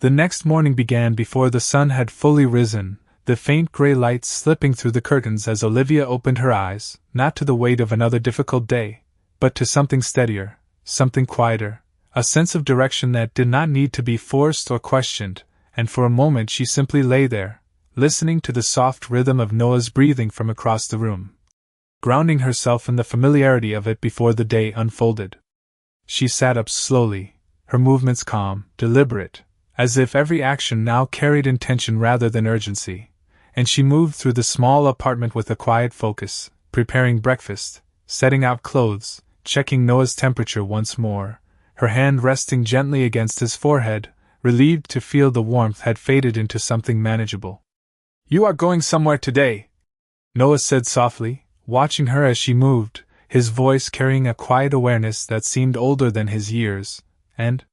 S1: The next morning began before the sun had fully risen, the faint gray light slipping through the curtains as Olivia opened her eyes, not to the weight of another difficult day, but to something steadier, something quieter, a sense of direction that did not need to be forced or questioned, and for a moment she simply lay there, listening to the soft rhythm of Noah's breathing from across the room, grounding herself in the familiarity of it before the day unfolded. She sat up slowly, her movements calm, deliberate, as if every action now carried intention rather than urgency, and she moved through the small apartment with a quiet focus, preparing breakfast, setting out clothes, checking Noah's temperature once more, her hand resting gently against his forehead, relieved to feel the warmth had faded into something manageable. "You are going somewhere today," Noah said softly, watching her as she moved, his voice carrying a quiet awareness that seemed older than his years, and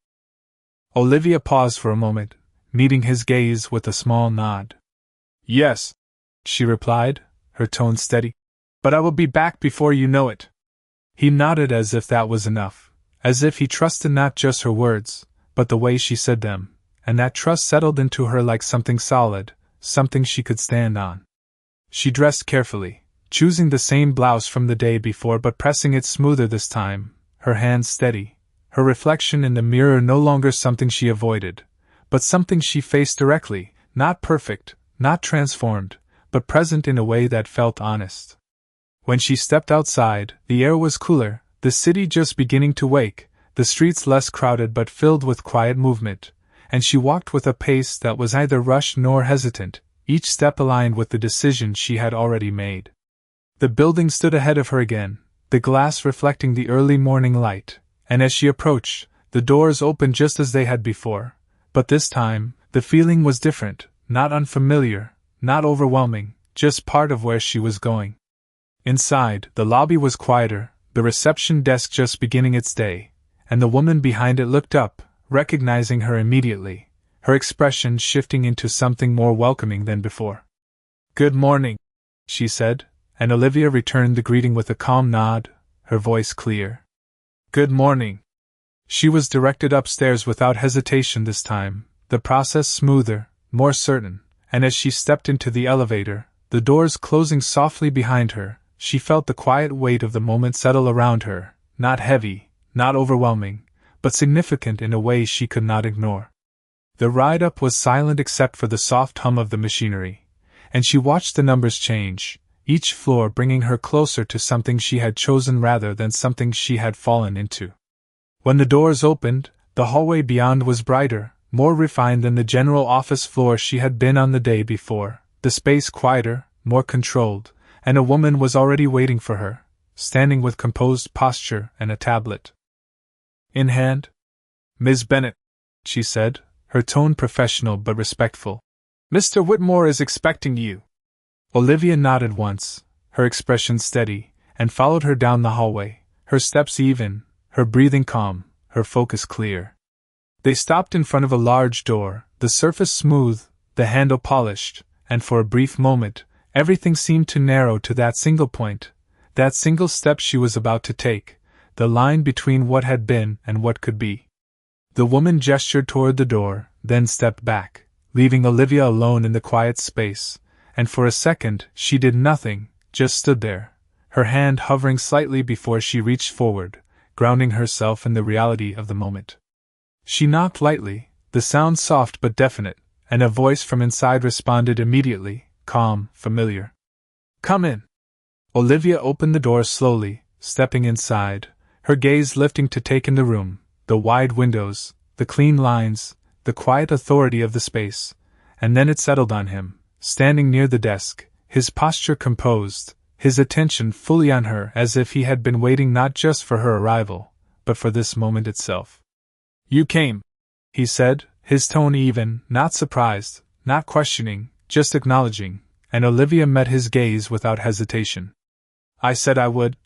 S1: Olivia paused for a moment, meeting his gaze with a small nod. Yes, she replied, her tone steady. But I will be back before you know it. He nodded as if that was enough, as if he trusted not just her words, but the way she said them, and that trust settled into her like something solid, something she could stand on. She dressed carefully, choosing the same blouse from the day before but pressing it smoother this time, her hands steady, her reflection in the mirror no longer something she avoided, but something she faced directly, not perfect, not transformed, but present in a way that felt honest. When she stepped outside, the air was cooler, the city just beginning to wake, the streets less crowded but filled with quiet movement, and she walked with a pace that was neither rushed nor hesitant, each step aligned with the decision she had already made. The building stood ahead of her again, the glass reflecting the early morning light, and as she approached, the doors opened just as they had before, but this time, the feeling was different, not unfamiliar, not overwhelming, just part of where she was going. Inside, the lobby was quieter, the reception desk just beginning its day, and the woman behind it looked up, recognizing her immediately, her expression shifting into something more welcoming than before. "Good morning," she said, and Olivia returned the greeting with a calm nod, her voice clear. "Good morning." She was directed upstairs without hesitation this time, the process smoother, more certain, and as she stepped into the elevator, the doors closing softly behind her, she felt the quiet weight of the moment settle around her, not heavy, not overwhelming, but significant in a way she could not ignore. The ride up was silent except for the soft hum of the machinery, and she watched the numbers change, each floor bringing her closer to something she had chosen rather than something she had fallen into. When the doors opened, the hallway beyond was brighter, more refined than the general office floor she had been on the day before, the space quieter, more controlled, and a woman was already waiting for her, standing with composed posture and a tablet in hand. "Ms. Bennett," she said, her tone professional but respectful. "Mr. Whitmore is expecting you." Olivia nodded once, her expression steady, and followed her down the hallway, her steps even, her breathing calm, her focus clear. They stopped in front of a large door, the surface smooth, the handle polished, and for a brief moment, everything seemed to narrow to that single point, that single step she was about to take, the line between what had been and what could be. The woman gestured toward the door, then stepped back, leaving Olivia alone in the quiet space, and for a second she did nothing, just stood there, her hand hovering slightly before she reached forward, grounding herself in the reality of the moment. She knocked lightly, the sound soft but definite, and a voice from inside responded immediately, calm, familiar. "Come in." Olivia opened the door slowly, stepping inside, her gaze lifting to take in the room, the wide windows, the clean lines, the quiet authority of the space, and then it settled on him, standing near the desk, his posture composed, his attention fully on her as if he had been waiting not just for her arrival, but for this moment itself. "You came," he said, his tone even, not surprised, not questioning, just acknowledging, and Olivia met his gaze without hesitation. "I said I would,"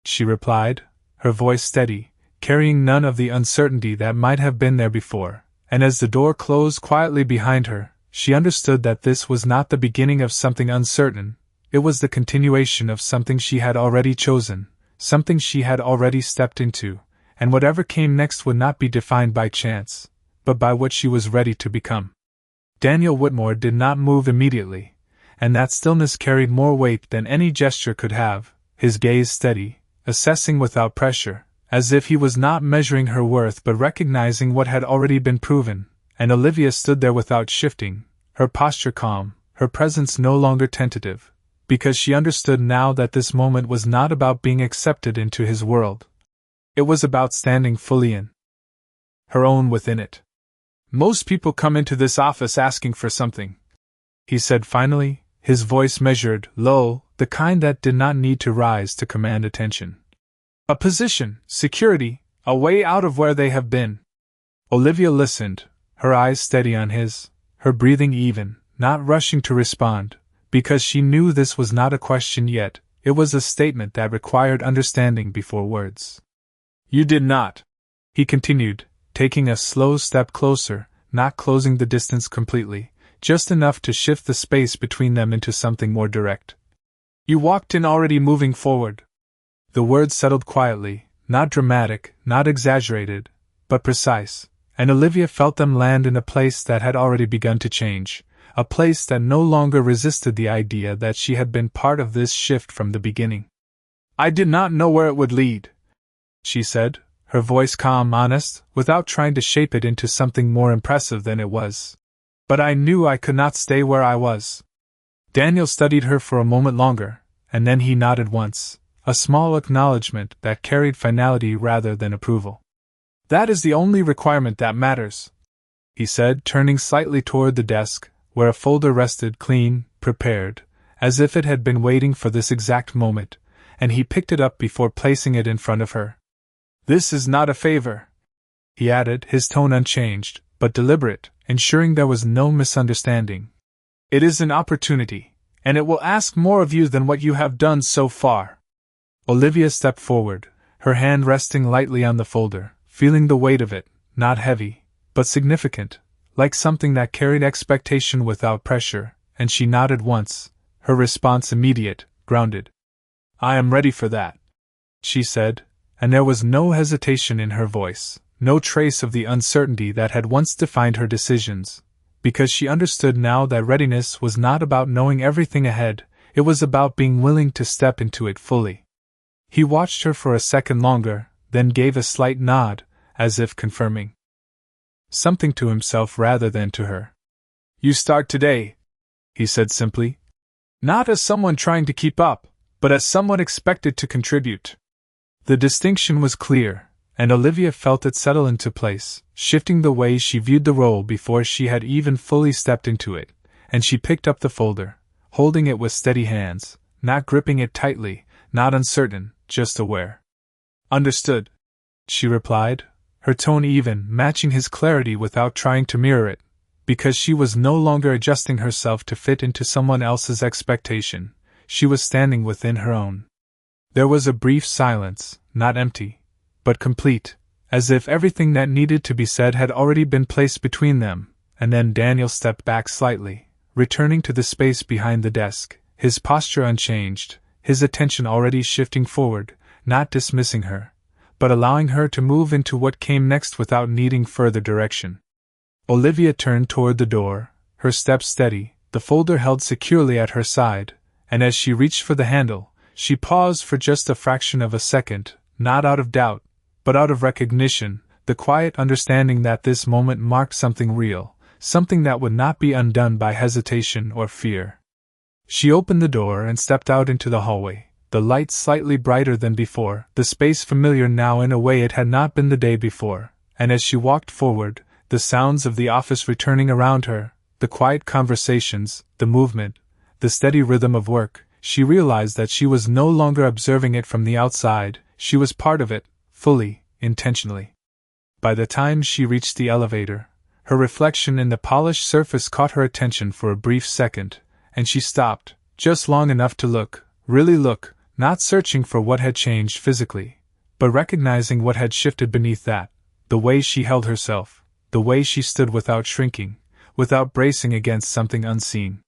S1: she replied, her voice steady, carrying none of the uncertainty that might have been there before, and as the door closed quietly behind her, she understood that this was not the beginning of something uncertain, it was the continuation of something she had already chosen, something she had already stepped into, and whatever came next would not be defined by chance, but by what she was ready to become. Daniel Whitmore did not move immediately, and that stillness carried more weight than any gesture could have, his gaze steady, assessing without pressure, as if he was not measuring her worth but recognizing what had already been proven, and Olivia stood there without shifting, her posture calm, her presence no longer tentative, because she understood now that this moment was not about being accepted into his world. It was about standing fully in her own within it. "Most people come into this office asking for something," he said finally, his voice measured, low, the kind that did not need to rise to command attention. "A position, security, a way out of where they have been." Olivia listened, her eyes steady on his, her breathing even, not rushing to respond, because she knew this was not a question yet, it was a statement that required understanding before words. "You did not," he continued, taking a slow step closer, not closing the distance completely, just enough to shift the space between them into something more direct. You walked in already moving forward. The words settled quietly, not dramatic, not exaggerated, but precise, and Olivia felt them land in a place that had already begun to change, a place that no longer resisted the idea that she had been part of this shift from the beginning. I did not know where it would lead, she said, her voice calm, honest, without trying to shape it into something more impressive than it was. But I knew I could not stay where I was. Daniel studied her for a moment longer, and then he nodded once, a small acknowledgement that carried finality rather than approval. That is the only requirement that matters, he said, turning slightly toward the desk, where a folder rested clean, prepared, as if it had been waiting for this exact moment, and he picked it up before placing it in front of her. This is not a favor, he added, his tone unchanged, but deliberate, ensuring there was no misunderstanding. It is an opportunity, and it will ask more of you than what you have done so far. Olivia stepped forward, her hand resting lightly on the folder, feeling the weight of it, not heavy, but significant, like something that carried expectation without pressure, and she nodded once, her response immediate, grounded. I am ready for that, she said, and there was no hesitation in her voice, no trace of the uncertainty that had once defined her decisions, because she understood now that readiness was not about knowing everything ahead, it was about being willing to step into it fully. He watched her for a second longer, then gave a slight nod, as if confirming something to himself rather than to her. You start today, he said simply. Not as someone trying to keep up, but as someone expected to contribute. The distinction was clear, and Olivia felt it settle into place, shifting the way she viewed the role before she had even fully stepped into it, and she picked up the folder, holding it with steady hands, not gripping it tightly, not uncertain, just aware. Understood, she replied, her tone even, matching his clarity without trying to mirror it, because she was no longer adjusting herself to fit into someone else's expectation, she was standing within her own. There was a brief silence, not empty, but complete, as if everything that needed to be said had already been placed between them, and then Daniel stepped back slightly, returning to the space behind the desk, his posture unchanged, his attention already shifting forward, not dismissing her, but allowing her to move into what came next without needing further direction. Olivia turned toward the door, her steps steady, the folder held securely at her side, and as she reached for the handle, she paused for just a fraction of a second, not out of doubt, but out of recognition, the quiet understanding that this moment marked something real, something that would not be undone by hesitation or fear. She opened the door and stepped out into the hallway, the light slightly brighter than before, the space familiar now in a way it had not been the day before, and as she walked forward, the sounds of the office returning around her, the quiet conversations, the movement, the steady rhythm of work, she realized that she was no longer observing it from the outside, she was part of it, fully, intentionally. By the time she reached the elevator, her reflection in the polished surface caught her attention for a brief second, and she stopped, just long enough to look, really look, not searching for what had changed physically, but recognizing what had shifted beneath that, the way she held herself, the way she stood without shrinking, without bracing against something unseen.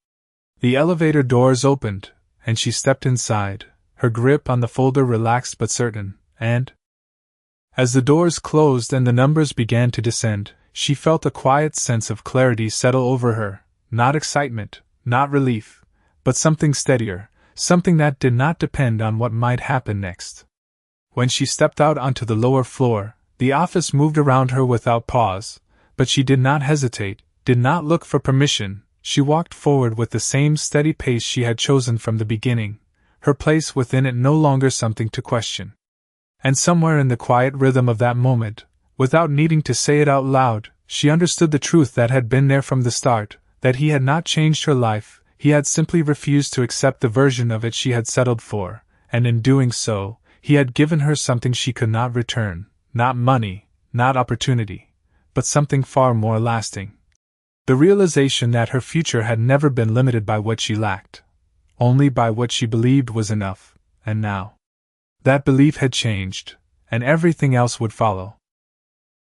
S1: The elevator doors opened, and she stepped inside, her grip on the folder relaxed but certain, and as the doors closed and the numbers began to descend, she felt a quiet sense of clarity settle over her, not excitement, not relief, but something steadier, something that did not depend on what might happen next. When she stepped out onto the lower floor, the office moved around her without pause, but she did not hesitate, did not look for permission. She walked forward with the same steady pace she had chosen from the beginning, her place within it no longer something to question. And somewhere in the quiet rhythm of that moment, without needing to say it out loud, she understood the truth that had been there from the start, that he had not changed her life, he had simply refused to accept the version of it she had settled for, and in doing so, he had given her something she could not return, not money, not opportunity, but something far more lasting. The realization that her future had never been limited by what she lacked, only by what she believed was enough, and now that belief had changed, and everything else would follow.